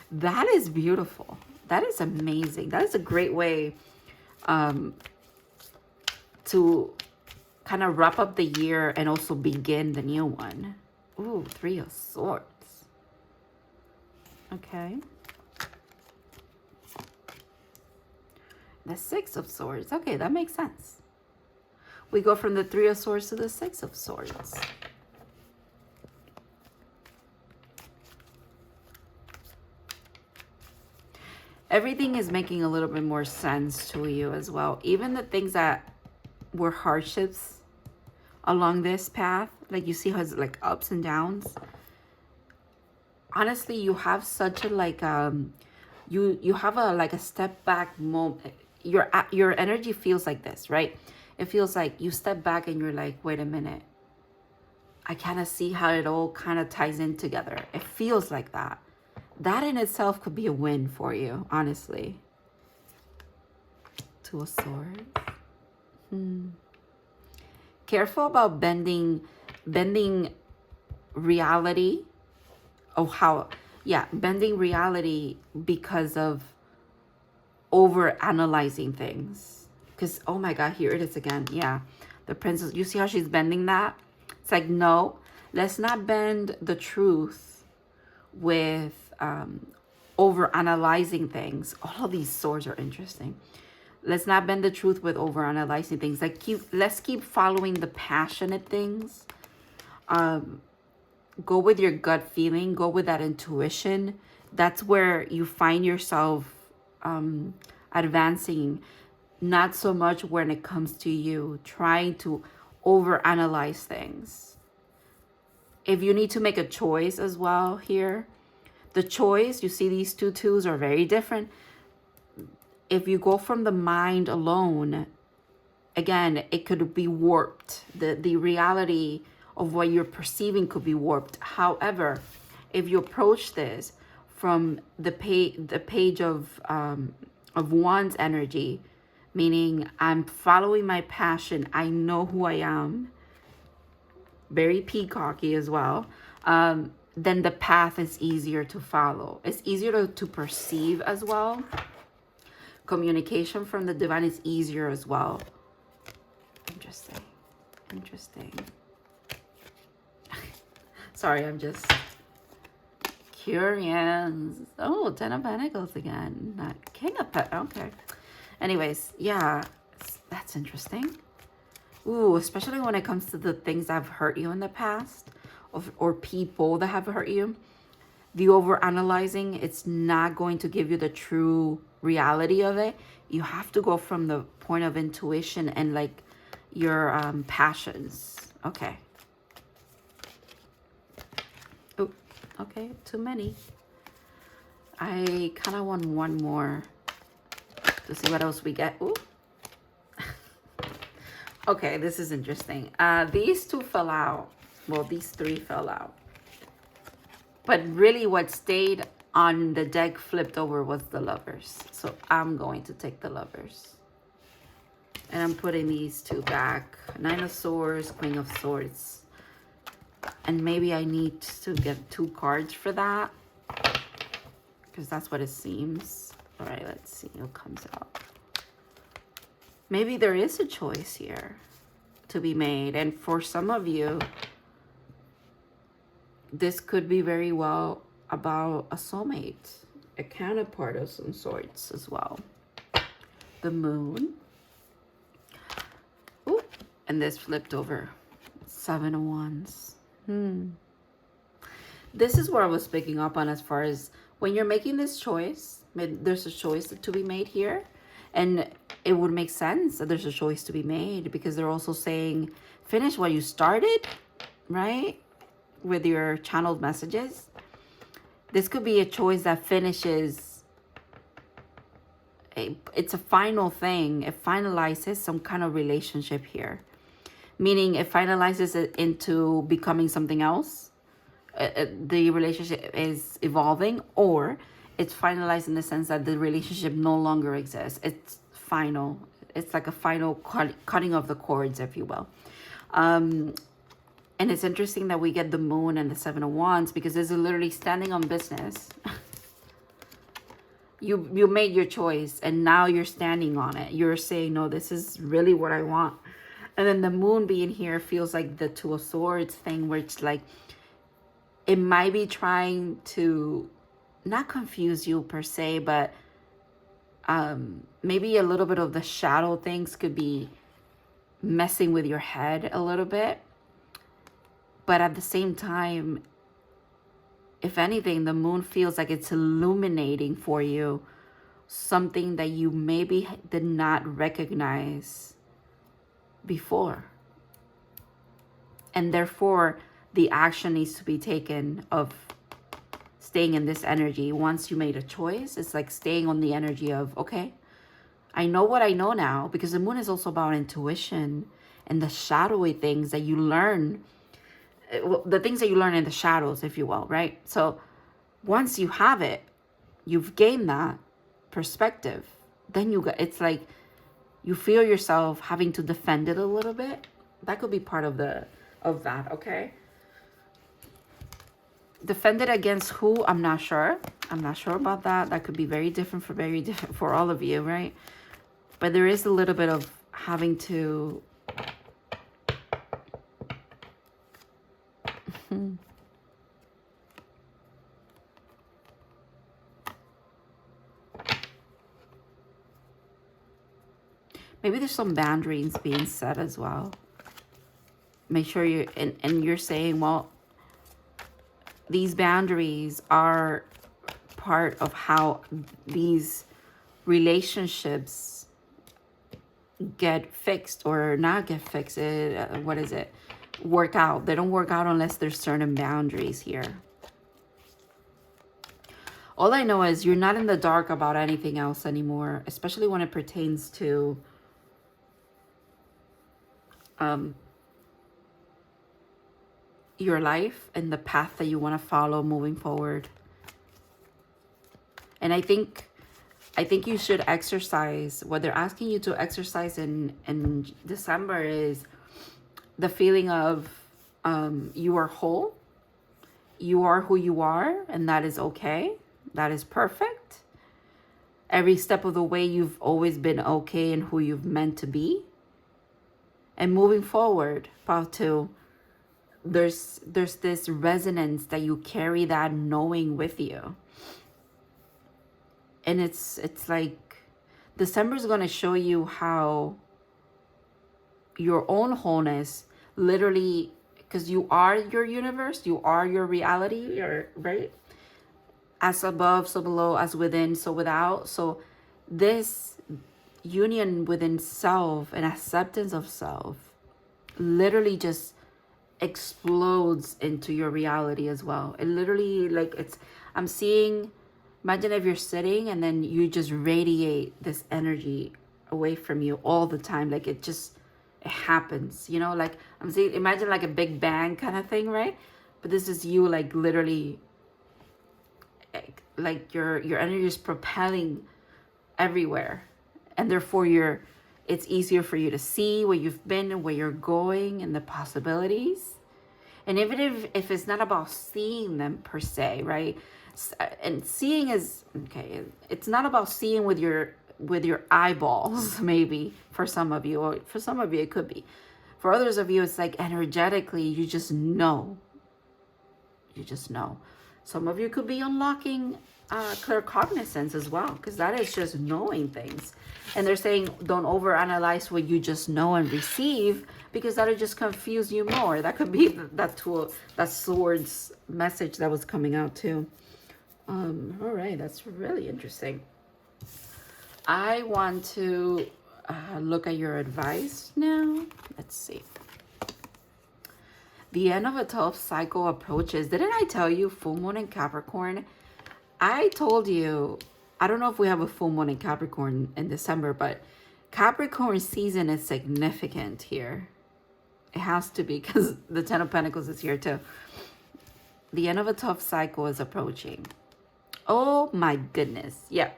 That is beautiful. That is amazing. That is a great way to kind of wrap up the year and also begin the new one. Ooh, 3 of Swords. Okay. The 6 of Swords. Okay, that makes sense. We go from the 3 of Swords to the 6 of Swords. Everything is making a little bit more sense to you as well. Even the things that were hardships along this path, like you see how it's like ups and downs. Honestly, you have such a like you have a like a step back moment. Your energy feels like this, right? It feels like you step back and you're like, wait a minute. I kind of see how it all kind of ties in together. It feels like that. That in itself could be a win for you, honestly. 2 of Swords. Careful about bending reality. Bending reality because of over analyzing things. Because, oh my God, here it is again. Yeah, the princess, you see how she's bending that? It's like, no, let's not bend the truth with over analyzing things. All of these swords are interesting. Let's not bend the truth with over analyzing things. Like let's keep following the passionate things. Go with your gut feeling. Go with that intuition. That's where you find yourself advancing. Not so much when it comes to you trying to over analyze things. If you need to make a choice as well here, the choice, you see these 2 twos are very different. If you go from the mind alone, again, it could be warped. The reality of what you're perceiving could be warped. However, if you approach this from the page of Wands energy, meaning I'm following my passion, I know who I am, very peacocky as well, then the path is easier to follow. It's easier to perceive as well. Communication from the divine is easier as well. Interesting. Sorry, I'm just Curious. Oh, Ten of Pentacles again. Not King of Pentacles. Okay. Anyways, yeah, that's interesting. Ooh, especially when it comes to the things that have hurt you in the past, or people that have hurt you. The over-analyzing, it's not going to give you the true reality of it. You have to go from the point of intuition and like your passions. Okay. Oh, okay, too many. I kind of want one more to see what else we get. Ooh. Okay, this is interesting. These two fell out. Well, these three fell out. But really what stayed on the deck flipped over was the Lovers. So I'm going to take the Lovers. And I'm putting these two back. Nine of Swords, Queen of Swords. And maybe I need to get 2 cards for that. Because that's what it seems. All right, let's see what comes out. Maybe there is a choice here to be made. And for some of you, this could be very well about a soulmate, a counterpart of some sorts as well. The Moon. Ooh, and this flipped over. 7 of Wands. This is what I was picking up on as far as when you're making this choice, there's a choice to be made here. And it would make sense that there's a choice to be made because they're also saying, finish what you started, right? With your channeled messages. This could be a choice that finishes. It's a final thing. It finalizes some kind of relationship here. Meaning it finalizes it into becoming something else. The relationship is evolving, or it's finalized in the sense that the relationship no longer exists. It's final. It's like a final cutting of the cords, if you will. And it's interesting that we get the Moon and the 7 of Wands because this is literally standing on business. You made your choice and now you're standing on it. You're saying, no, this is really what I want. And then the Moon being here feels like the 2 of Swords thing where it's like, it might be trying to not confuse you per se, but maybe a little bit of the shadow things could be messing with your head a little bit. But at the same time, if anything, the Moon feels like it's illuminating for you something that you maybe did not recognize before. And therefore, the action needs to be taken of staying in this energy. Once you made a choice, it's like staying on the energy of, okay, I know what I know now, because the Moon is also about intuition and the shadowy things that you learn. The things that you learn in the shadows, if you will, right? So once you have it, you've gained that perspective, then it's like you feel yourself having to defend it a little bit. That could be part of that, okay? Defend it against who? I'm not sure. I'm not sure about that. That could be very different for all of you, right? But there is a little bit of having to maybe there's some boundaries being set as well. Make sure and you're saying, well, these boundaries are part of how these relationships get fixed or not get fixed. What is it? Work out. They don't work out unless there's certain boundaries here. All I know is you're not in the dark about anything else anymore, especially when it pertains to your life and the path that you want to follow moving forward. And I think you should exercise. What they're asking you to exercise in December is the feeling of you are whole. You are who you are, and that is okay. That is perfect. Every step of the way, you've always been okay in who you've meant to be. And moving forward, part 2, there's this resonance that you carry that knowing with you. And it's like December is going to show you how your own wholeness, literally, because you are your universe, you are your reality, right? As above, so below, as within, so without. So this union within self and acceptance of self literally just explodes into your reality as well. It literally, like, I'm seeing, imagine if you're sitting and then you just radiate this energy away from you all the time. Like it happens, you know, like I'm saying, imagine like a big bang kind of thing, right? But this is you, like literally, like your energy is propelling everywhere, and therefore it's easier for you to see where you've been and where you're going and the possibilities. And even if it's not about seeing them per se, right? And seeing is okay, it's not about seeing with your eyeballs, maybe for some of you, or for some of you it could be. For others of you, it's like energetically, you just know. Some of you could be unlocking claircognizance as well, because that is just knowing things. And they're saying don't overanalyze what you just know and receive, because that'll just confuse you more. That could be that sword's message that was coming out too. All right, that's really interesting. I want to look at your advice now. Let's see. The end of a 12th cycle approaches. Didn't I tell you full moon in Capricorn? I told you, I don't know if we have a full moon in Capricorn in December, but Capricorn season is significant here. It has to be, because the 10 of Pentacles is here too. The end of a 12th cycle is approaching. Oh my goodness. Yeah.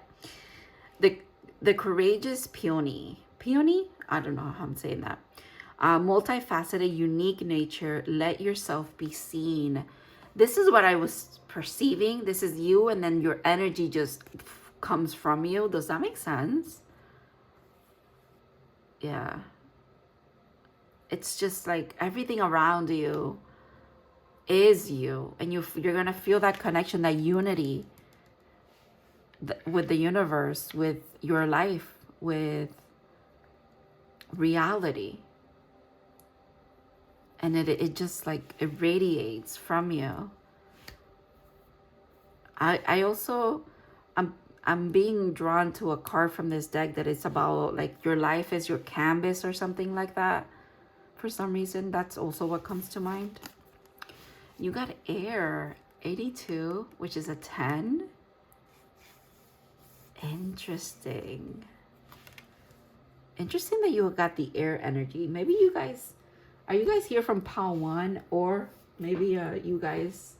The courageous peony. Peony? I don't know how I'm saying that. Multifaceted, unique nature. Let yourself be seen. This is what I was perceiving. This is you, and then your energy just comes from you. Does that make sense? Yeah. It's just like everything around you is you, and you're gonna feel that connection, that unity with the universe, with your life, with reality. And it just like it radiates from you. I also, I'm being drawn to a card from this deck that is about like your life is your canvas or something like that. For some reason, that's also what comes to mind. You got air, 82, which is a 10. Interesting. Interesting that you got the air energy. Maybe you guys, are you guys here from Pile 1? Or maybe you guys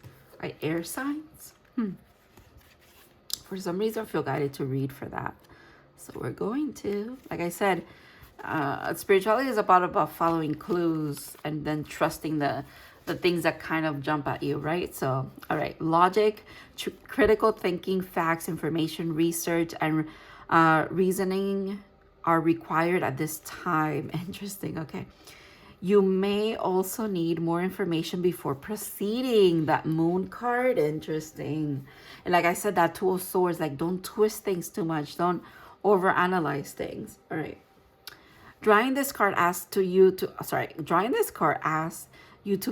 are air signs? For some reason, I feel guided to read for that. So we're going to, like I said, spirituality is about following clues and then trusting the things that kind of jump at you, right? So, all right, logic, critical thinking, facts, information, research, and reasoning are required at this time. Interesting. Okay. You may also need more information before proceeding. That moon card, interesting. And like I said, that Two of Swords, like don't twist things too much. Don't overanalyze things. All right. Drawing this card asks you to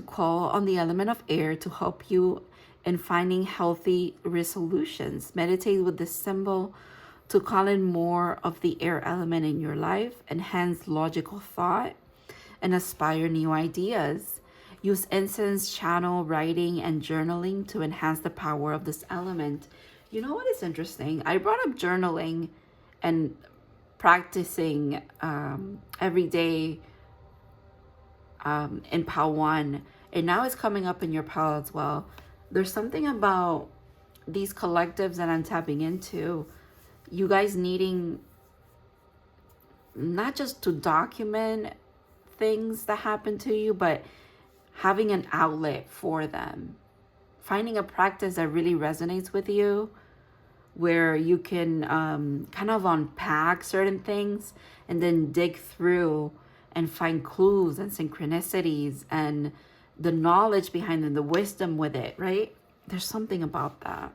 call on the element of air to help you in finding healthy resolutions. Meditate with this symbol to call in more of the air element in your life, enhance logical thought, and aspire new ideas. Use incense, channel, writing, and journaling to enhance the power of this element. You know what is interesting? I brought up journaling and practicing every day in pile 1, and now it's coming up in your pile as well. There's something about these collectives that I'm tapping into, you guys needing not just to document things that happen to you, but having an outlet for them, finding a practice that really resonates with you, where you can kind of unpack certain things and then dig through and find clues and synchronicities and the knowledge behind it, the wisdom with it, right? There's something about that.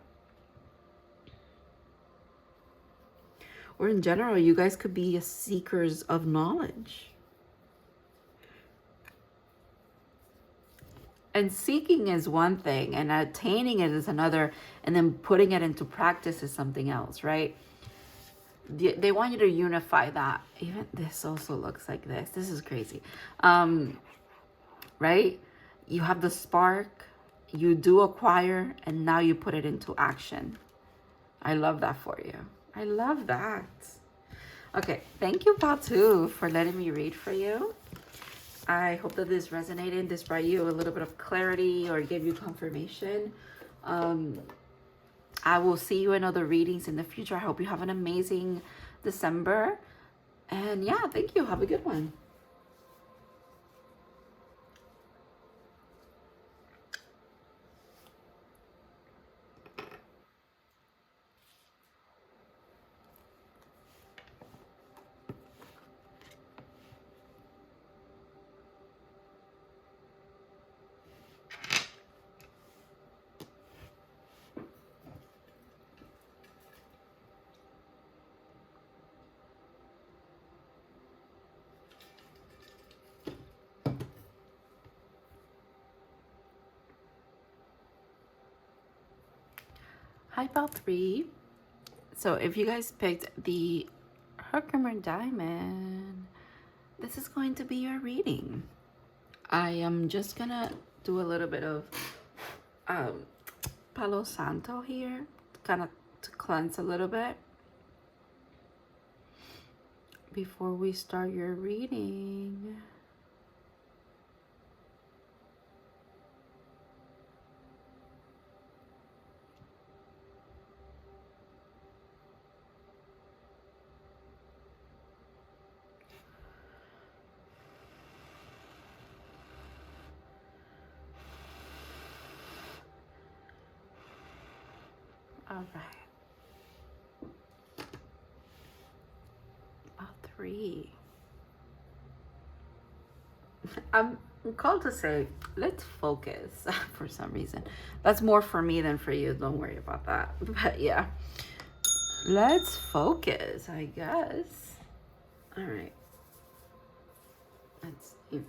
Or in general, you guys could be seekers of knowledge. And seeking is one thing, and attaining it is another, and then putting it into practice is something else, right? They want you to unify that. Even this also looks like this. This is crazy. Right? You have the spark, you do acquire, and now you put it into action. I love that for you. I love that. Okay, thank you, Patu, for letting me read for you. I hope that this resonated, this brought you a little bit of clarity or gave you confirmation. I will see you in other readings in the future. I hope you have an amazing December. And yeah, thank you. Have a good one. Hi, Pal 3. So if you guys picked the Herkimer Diamond, this is going to be your reading. I am just gonna do a little bit of Palo Santo here, kind of to cleanse a little bit before we start your reading. All right. About 3. I'm called to say, let's focus for some reason. That's more for me than for you. Don't worry about that. But yeah, let's focus, I guess. All right. Let's see.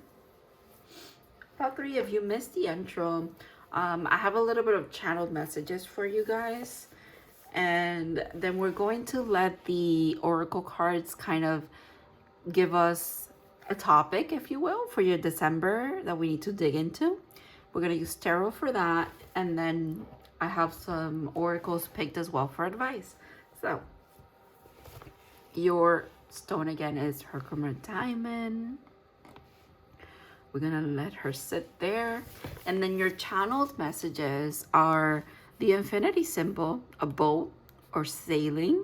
About 3, if you missed the intro, I have a little bit of channeled messages for you guys. And then we're going to let the oracle cards kind of give us a topic, if you will, for your December that we need to dig into. We're going to use tarot for that. And then I have some oracles picked as well for advice. So your stone again is Herkimer Diamond. We're going to let her sit there. And then your channeled messages are the infinity symbol, a boat or sailing,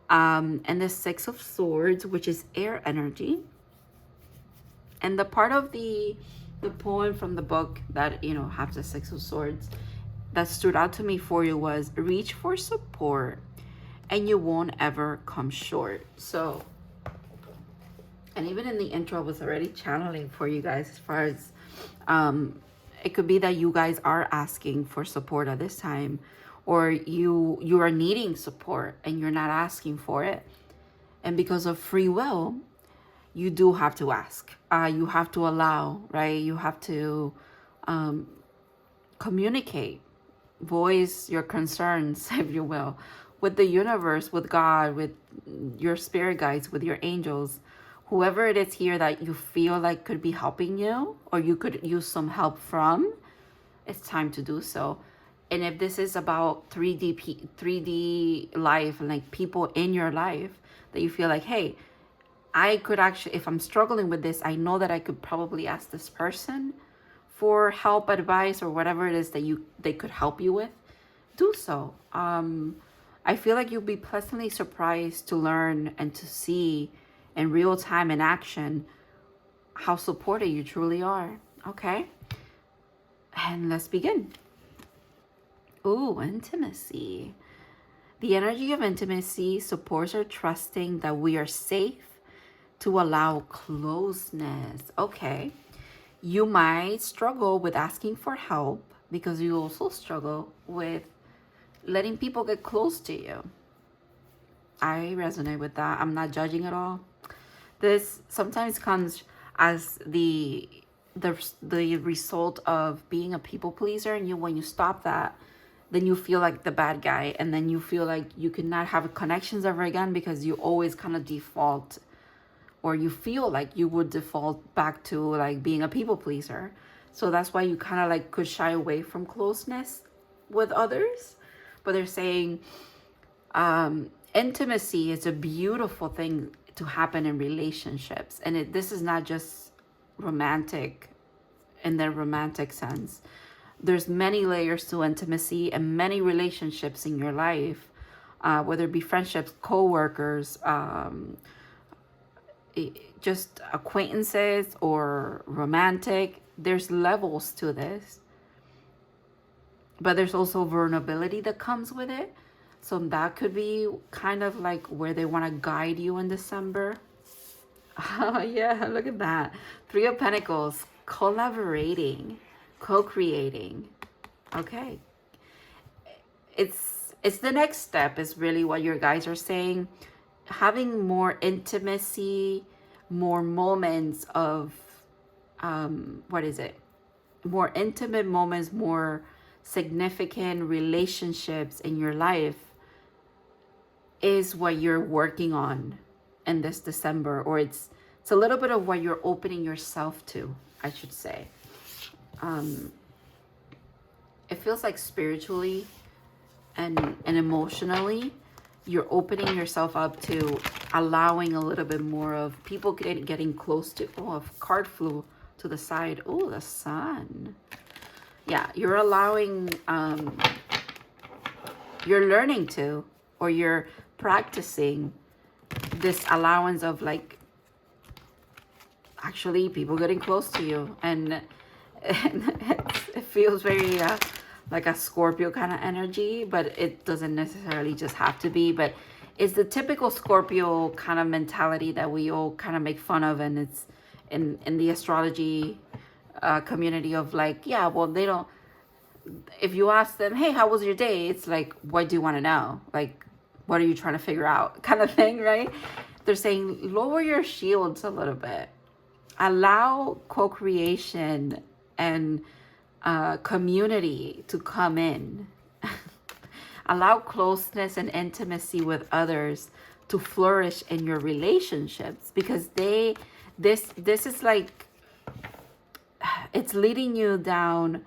and the 6 of Swords, which is air energy. And the part of the poem from the book that, you know, have the 6 of Swords that stood out to me for you was reach for support and you won't ever come short. So, and even in the intro I was already channeling for you guys as far as it could be that you guys are asking for support at this time, or you are needing support and you're not asking for it. And because of free will, you do have to ask. You have to allow, right? You have to communicate, voice your concerns, if you will, with the universe, with God, with your spirit guides, with your angels. Whoever it is here that you feel like could be helping you or you could use some help from, it's time to do so. And if this is about 3D life, like people in your life that you feel like, hey, I could actually, if I'm struggling with this, I know that I could probably ask this person for help, advice, or whatever it is that they could help you with, do so. I feel like you'll be pleasantly surprised to learn and to see in real time in action how supported you truly are. Okay, and let's begin. Ooh, intimacy. The energy of intimacy supports our trusting that we are safe to allow closeness. Okay, You might struggle with asking for help because you also struggle with letting people get close to you. I resonate with that. I'm not judging at all. This sometimes comes as the result of being a people pleaser, and when you stop that, then you feel like the bad guy, and then you feel like you cannot have connections ever again because you always kind of default, or you feel like you would default back to like being a people pleaser. So that's why you kind of like could shy away from closeness with others. But they're saying intimacy is a beautiful thing to happen in relationships, and this is not just romantic in the romantic sense. There's many layers to intimacy and many relationships in your life, whether it be friendships, co-workers, just acquaintances, or romantic. There's levels to this, but there's also vulnerability that comes with it. So that could be kind of like where they want to guide you in December. Oh yeah, look at that. 3 of Pentacles, collaborating, co-creating. Okay. It's the next step is really what your guys are saying. Having more intimacy, more moments of, what is it? More intimate moments, more significant relationships in your life is what you're working on in this December, or it's a little bit of what you're opening yourself to, I should say. It feels like spiritually and emotionally, you're opening yourself up to allowing a little bit more of people getting close to. Oh, a card flew to the side. Oh, the sun. Yeah, you're allowing, you're learning to, or you're practicing this allowance of like actually people getting close to you, and it feels very like a Scorpio kind of energy, but it doesn't necessarily just have to be. But it's the typical Scorpio kind of mentality that we all kind of make fun of, and it's in the astrology community of like, yeah, well, they don't. If you ask them, hey, how was your day? It's like, what do you want to know? Like, what are you trying to figure out? Kind of thing, right? They're saying lower your shields a little bit. Allow co-creation and community to come in. Allow closeness and intimacy with others to flourish in your relationships, because this is like, it's leading you down.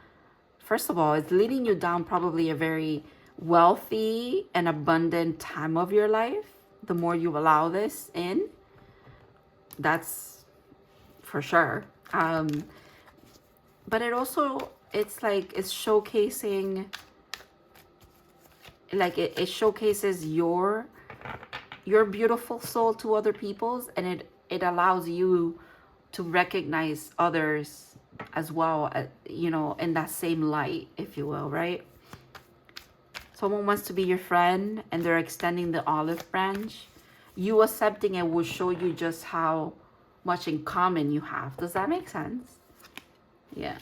First of all, it's leading you down probably a very wealthy and abundant time of your life. The more you allow this in, that's for sure. But it also, it's like, it's showcasing, like it showcases your beautiful soul to other people's, and it allows you to recognize others as well, you know, in that same light, if you will, right? Someone wants to be your friend and they're extending the olive branch. You accepting it will show you just how much in common you have. Does that make sense? Yeah.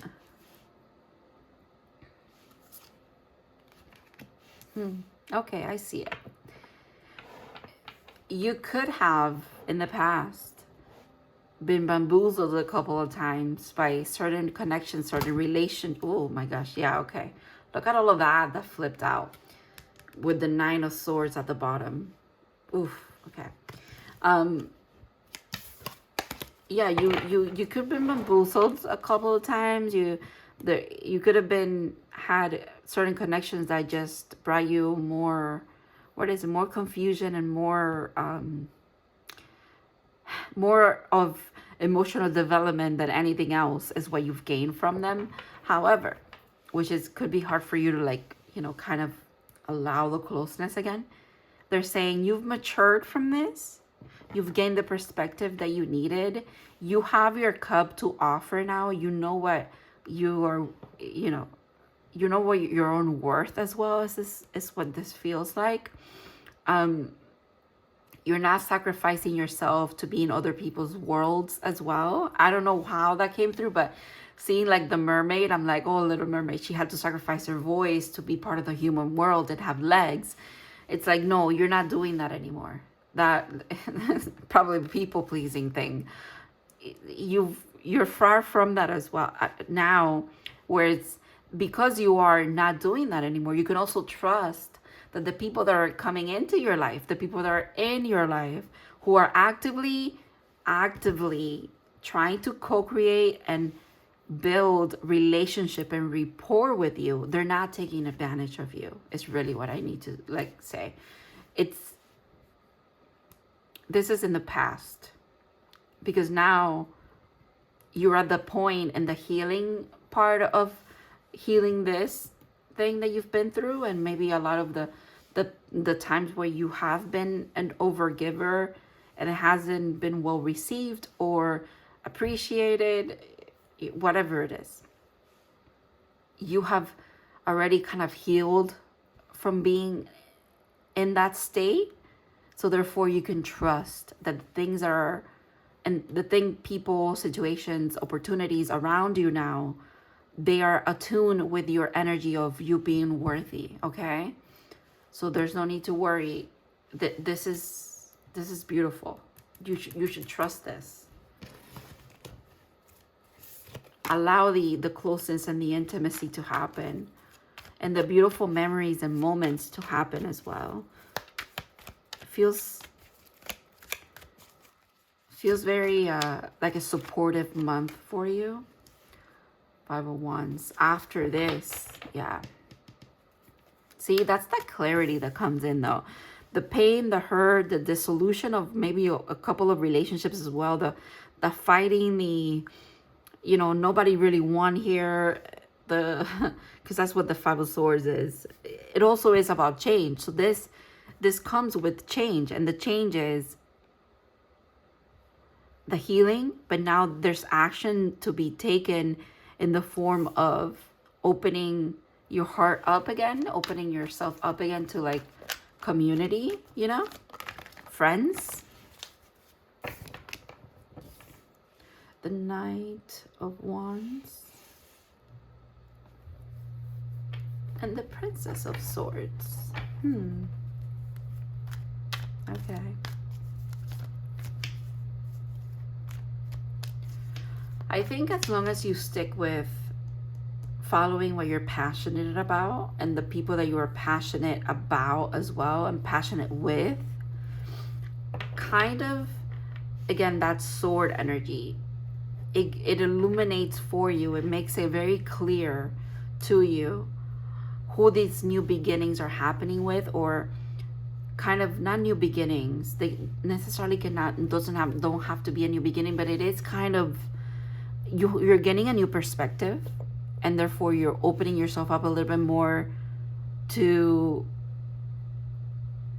Okay, I see it. You could have in the past been bamboozled a couple of times by certain connections, certain relation. Oh my gosh, yeah, okay. Look at all of that flipped out with the 9 of Swords at the bottom. Oof, okay. Yeah, you could have been bamboozled a couple of times. You could have had certain connections that just brought you more, what is it, more confusion and more of emotional development than anything else is what you've gained from them. However, could be hard for you to, like, you know, kind of allow the closeness again. They're saying you've matured from this. You've gained the perspective that you needed. You have your cup to offer now. You know what you are, you know what your own worth as well as this is what this feels like. You're not sacrificing yourself to be in other people's worlds as well. I don't know how that came through, but seeing like the mermaid, I'm like, oh, Little Mermaid, she had to sacrifice her voice to be part of the human world and have legs. It's like, no, you're not doing that anymore. That probably a people pleasing thing. You're far from that as well now, where it's because you are not doing that anymore. You can also trust that the people that are coming into your life, the people that are in your life, who are actively trying to co-create and build relationship and rapport with you, they're not taking advantage of you. It's really what I need to like say. This is in the past, because now you're at the point in the healing part of healing this thing that you've been through, and maybe a lot of the times where you have been an overgiver and it hasn't been well received or appreciated, whatever it is. You have already kind of healed from being in that state. So therefore you can trust that things are, and the thing, people, situations, opportunities around you now, they are attuned with your energy of you being worthy, okay? So there's no need to worry. This is beautiful. You should trust this. Allow the closeness and the intimacy to happen, and the beautiful memories and moments to happen as well. Feels very like a supportive month for you. 5 of Wands. After this, yeah. See, that's that clarity that comes in though. The pain, the hurt, the dissolution of maybe a couple of relationships as well. The fighting, the, you know, nobody really won here. Because that's what the 5 of Swords is. It also is about change. So this comes with change, and the change is the healing, but now there's action to be taken in the form of opening your heart up again, opening yourself up again to like community, you know, friends. The Knight of Wands and the Princess of Swords. Okay. I think as long as you stick with following what you're passionate about and the people that you are passionate about as well and passionate with, kind of, again, that sword energy, it illuminates for you. It makes it very clear to you who these new beginnings are happening with, or kind of not new beginnings. They necessarily don't have to be a new beginning, but it is kind of, you're getting a new perspective, and therefore you're opening yourself up a little bit more to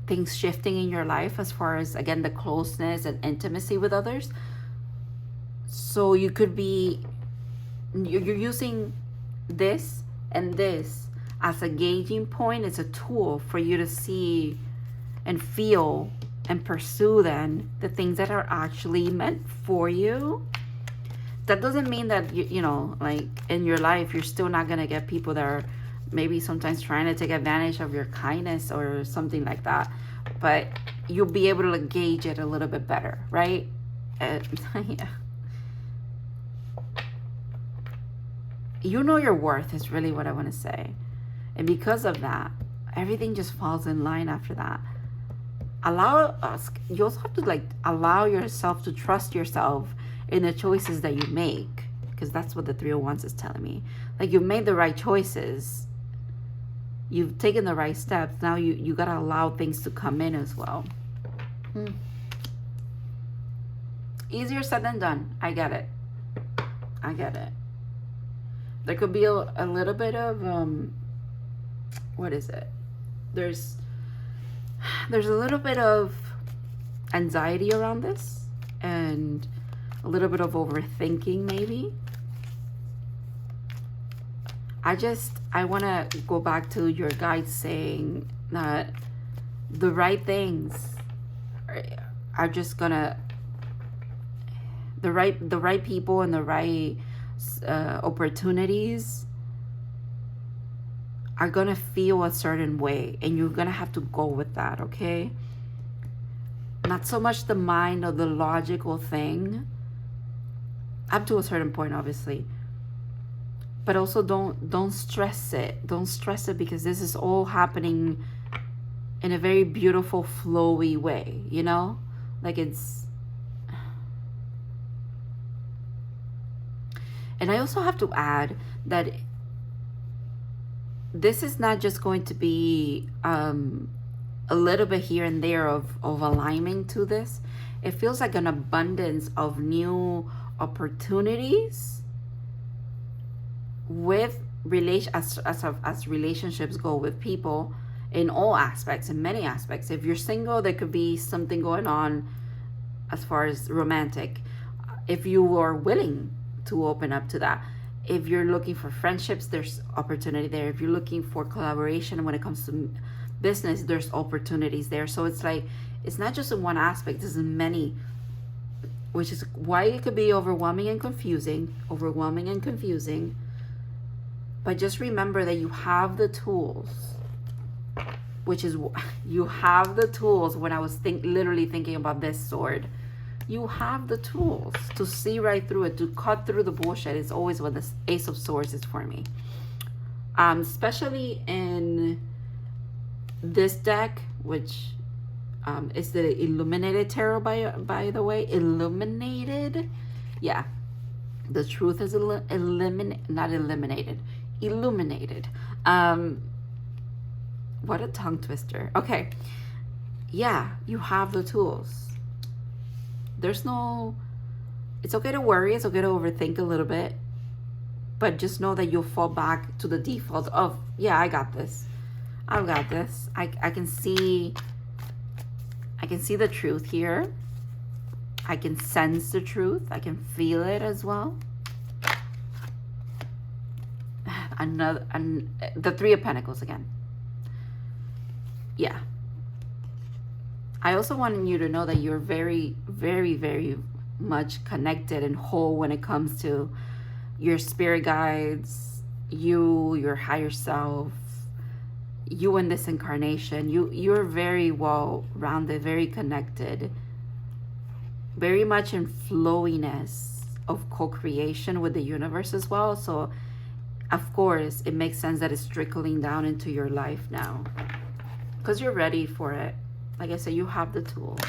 things shifting in your life as far as, again, the closeness and intimacy with others. So you could be, you're using this and this as a gauging point. It's a tool for you to see and feel and pursue then the things that are actually meant for you. That doesn't mean that, you know, like in your life, you're still not going to get people that are maybe sometimes trying to take advantage of your kindness or something like that. But you'll be able to gauge it a little bit better, right? Yeah. You know your worth is really what I want to say. And because of that, everything just falls in line after that. You also have to like allow yourself to trust yourself in the choices that you make, because that's what the 3 of Wands is telling me. Like, you've made the right choices, you've taken the right steps. Now you gotta allow things to come in as well. Easier said than done. I get it. There could be a little bit of what is it? There's a little bit of anxiety around this, and a little bit of overthinking maybe. I want to go back to your guides saying that the right things are just gonna, the right people and the right opportunities are gonna feel a certain way, and you're gonna have to go with that, okay? Not so much the mind or the logical thing, up to a certain point, obviously, but also don't stress it. Don't stress it, because this is all happening in a very beautiful, flowy way, you know? Like it's... And I also have to add that this is not just going to be a little bit here and there of alignment to this. It feels like an abundance of new opportunities with as relationships go with people in all aspects, in many aspects. If you're single, there could be something going on as far as romantic, if you are willing to open up to that. If you're looking for friendships, there's opportunity there. If you're looking for collaboration when it comes to business, there's opportunities there. So it's like, it's not just in one aspect, it's in many, which is why it could be overwhelming and confusing. But just remember that you have the tools, which is, you have the tools. When I was literally thinking about this sword, you have the tools to see right through it, to cut through the bullshit. It's always what the Ace of Swords is for me. Especially in this deck, which is the Illuminated Tarot, by the way. Illuminated. Yeah. The truth is not eliminated. Illuminated. What a tongue twister. Okay. Yeah, you have the tools. There's no... It's okay to worry. It's okay to overthink a little bit. But just know that you'll fall back to the default of, yeah, I got this. I've got this. I can see the truth here. I can sense the truth. I can feel it as well. The Three of Pentacles again. Yeah. I also want you to know that you're very, very, very much connected and whole when it comes to your spirit guides, your higher self, you in this incarnation. You're very well rounded, very connected, very much in flowiness of co-creation with the universe as well. So of course it makes sense that it's trickling down into your life now, because you're ready for it. Like I said, you have the tools.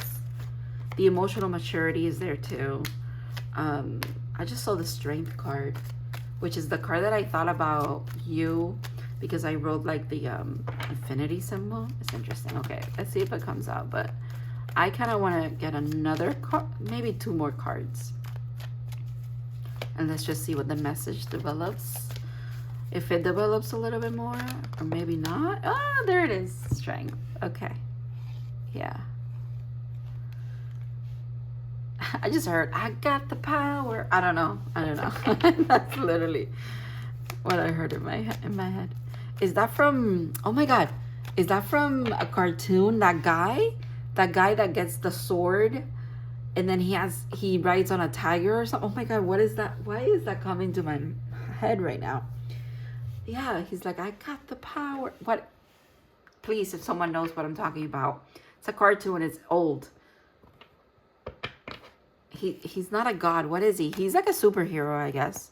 The emotional maturity is there too. I just saw the Strength card, which is the card that I thought about you, because I wrote like the infinity symbol. It's interesting. Okay, let's see if it comes out. But I kind of want to get another card, maybe 2 more cards. And let's just see what the message develops. If it develops a little bit more, or maybe not. Oh, there it is. Strength. Okay. Yeah. I just heard, I got the power. I don't know. That's literally what I heard in my head. Is that from, oh my God, is that from a cartoon? That guy that gets the sword and then he rides on a tiger or something. Oh my God, what is that? Why is that coming to my head right now? Yeah, he's like, I got the power. What? Please, if someone knows what I'm talking about. It's a cartoon, it's old. He's not a god. What is he? He's like a superhero, I guess.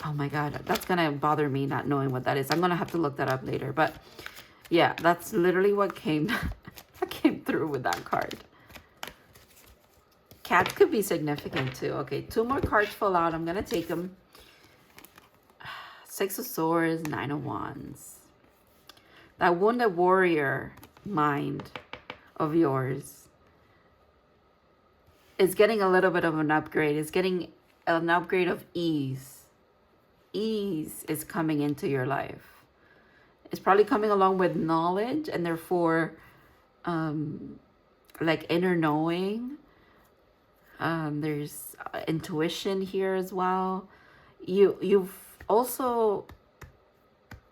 Oh my God, that's gonna bother me not knowing what that is. I'm gonna have to look that up later. But yeah, that's literally what came through with that card. Cats could be significant too. Okay, 2 more cards fall out. I'm gonna take them. 6 of Swords, 9 of Wands. That wounded warrior mind of yours is getting a little bit of an upgrade. It's getting an upgrade of ease. Ease is coming into your life. It's probably coming along with knowledge, and therefore like inner knowing. There's intuition here as well. You've also,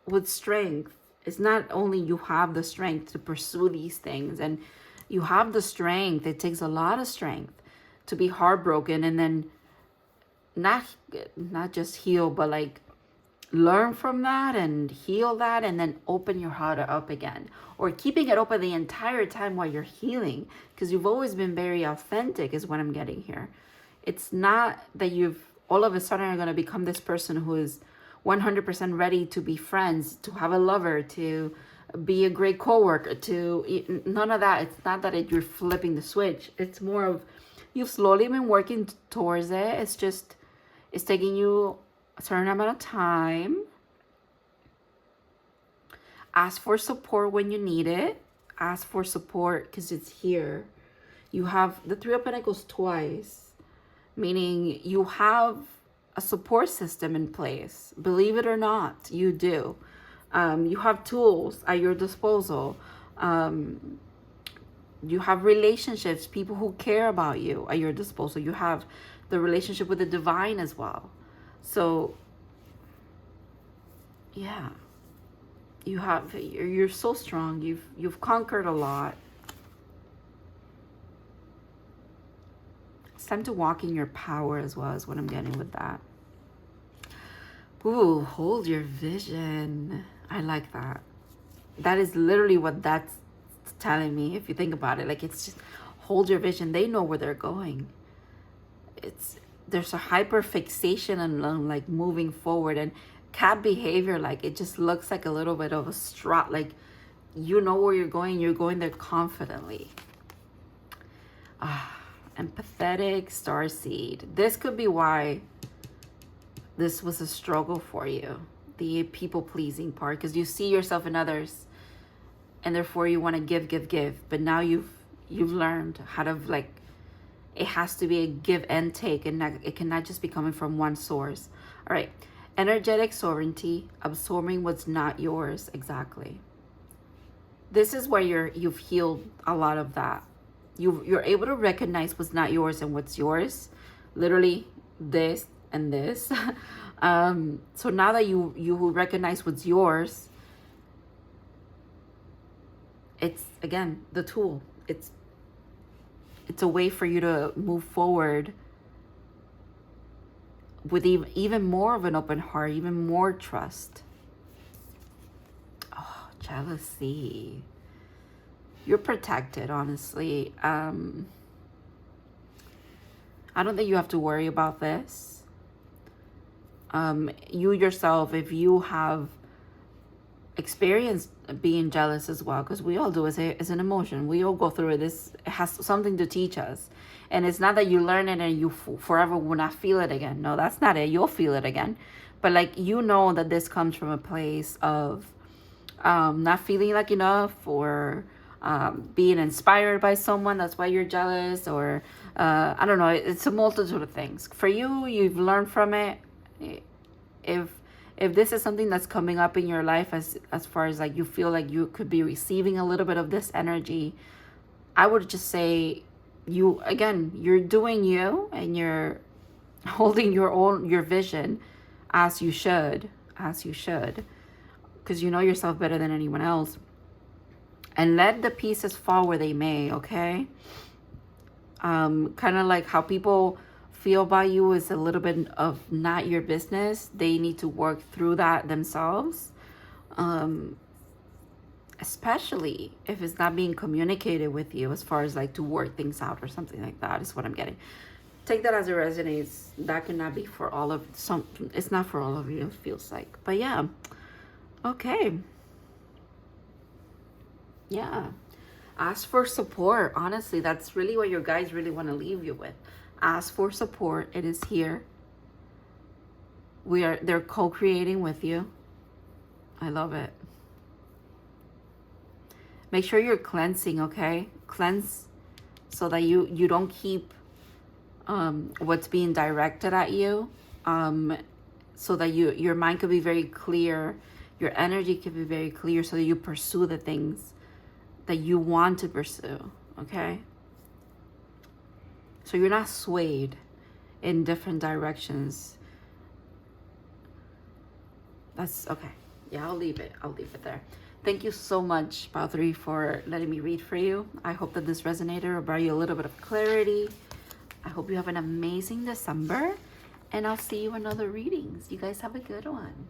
with strength, it's not only you have the strength to pursue these things, and you have the strength. It takes a lot of strength to be heartbroken and then not just heal, but like learn from that and heal that, and then open your heart up again, or keeping it open the entire time while you're healing, because you've always been very authentic is what I'm getting here. It's not that you've all of a sudden are going to become this person who is 100% ready to be friends, to have a lover, to be a great coworker, to none of that. It's not that you're flipping the switch. It's more of you've slowly been working towards it. It's just, it's taking you a certain amount of time. Ask for support when you need it. Ask for support because it's here. You have the Three of Pentacles twice, meaning you have a support system in place. Believe it or not, you do. You have tools at your disposal. You have relationships, people who care about you at your disposal. You have the relationship with the divine as well. So, yeah, you're so strong. You've conquered a lot. It's time to walk in your power as well, is what I'm getting with that. Ooh, hold your vision. I like that. That is literally what that's telling me, if you think about it. Like, it's just hold your vision. They know where they're going. There's a hyper fixation on like moving forward, and cat behavior, like it just looks like a little bit of a strut. Like, you know where you're going there confidently. Empathetic starseed. This could be why this was a struggle for you, the people pleasing part, because you see yourself in others and therefore you want to give, but now you've learned how to, like, it has to be a give and take, and it cannot just be coming from one source. All right, energetic sovereignty, absorbing what's not yours. Exactly. This is where you've healed a lot of that. You're able to recognize what's not yours and what's yours, literally this and this. So now that you recognize what's yours, it's, again, the tool. It's a way for you to move forward with even more of an open heart, even more trust. Oh, jealousy. You're protected, honestly. I don't think you have to worry about this. You yourself, if you have experienced being jealous as well, because we all do, as an emotion. We all go through it. It has something to teach us. And it's not that you learn it and you forever will not feel it again. No, that's not it. You'll feel it again. But like, you know that this comes from a place of not feeling like enough, or being inspired by someone. That's why you're jealous, or I don't know. It's a multitude of things. For you, you've learned from it. If this is something that's coming up in your life, as far as like you feel like you could be receiving a little bit of this energy, I would just say you're doing you, and you're holding your vision as you should, because you know yourself better than anyone else. And let the pieces fall where they may, okay? Kind of like how people feel about you is a little bit of not your business. They need to work through that themselves. Especially if it's not being communicated with you, as far as like to work things out or something like that, is what I'm getting. Take that as it resonates. That cannot be for all of it's not for all of you, it feels like. But yeah. Okay. Yeah. Ask for support. Honestly, that's really what your guides really want to leave you with. Ask for support. It is here. They're co-creating with you. I love it. Make sure you're cleansing, okay? Cleanse so that you don't keep what's being directed at you. So that your mind could be very clear. Your energy could be very clear, so that you pursue the things that you want to pursue, okay? So you're not swayed in different directions. That's okay. Yeah, I'll leave it there. Thank you so much, Pile 3, for letting me read for you. I hope that this resonated or brought you a little bit of clarity. I hope you have an amazing December, And I'll see you in other readings. You guys have a good one.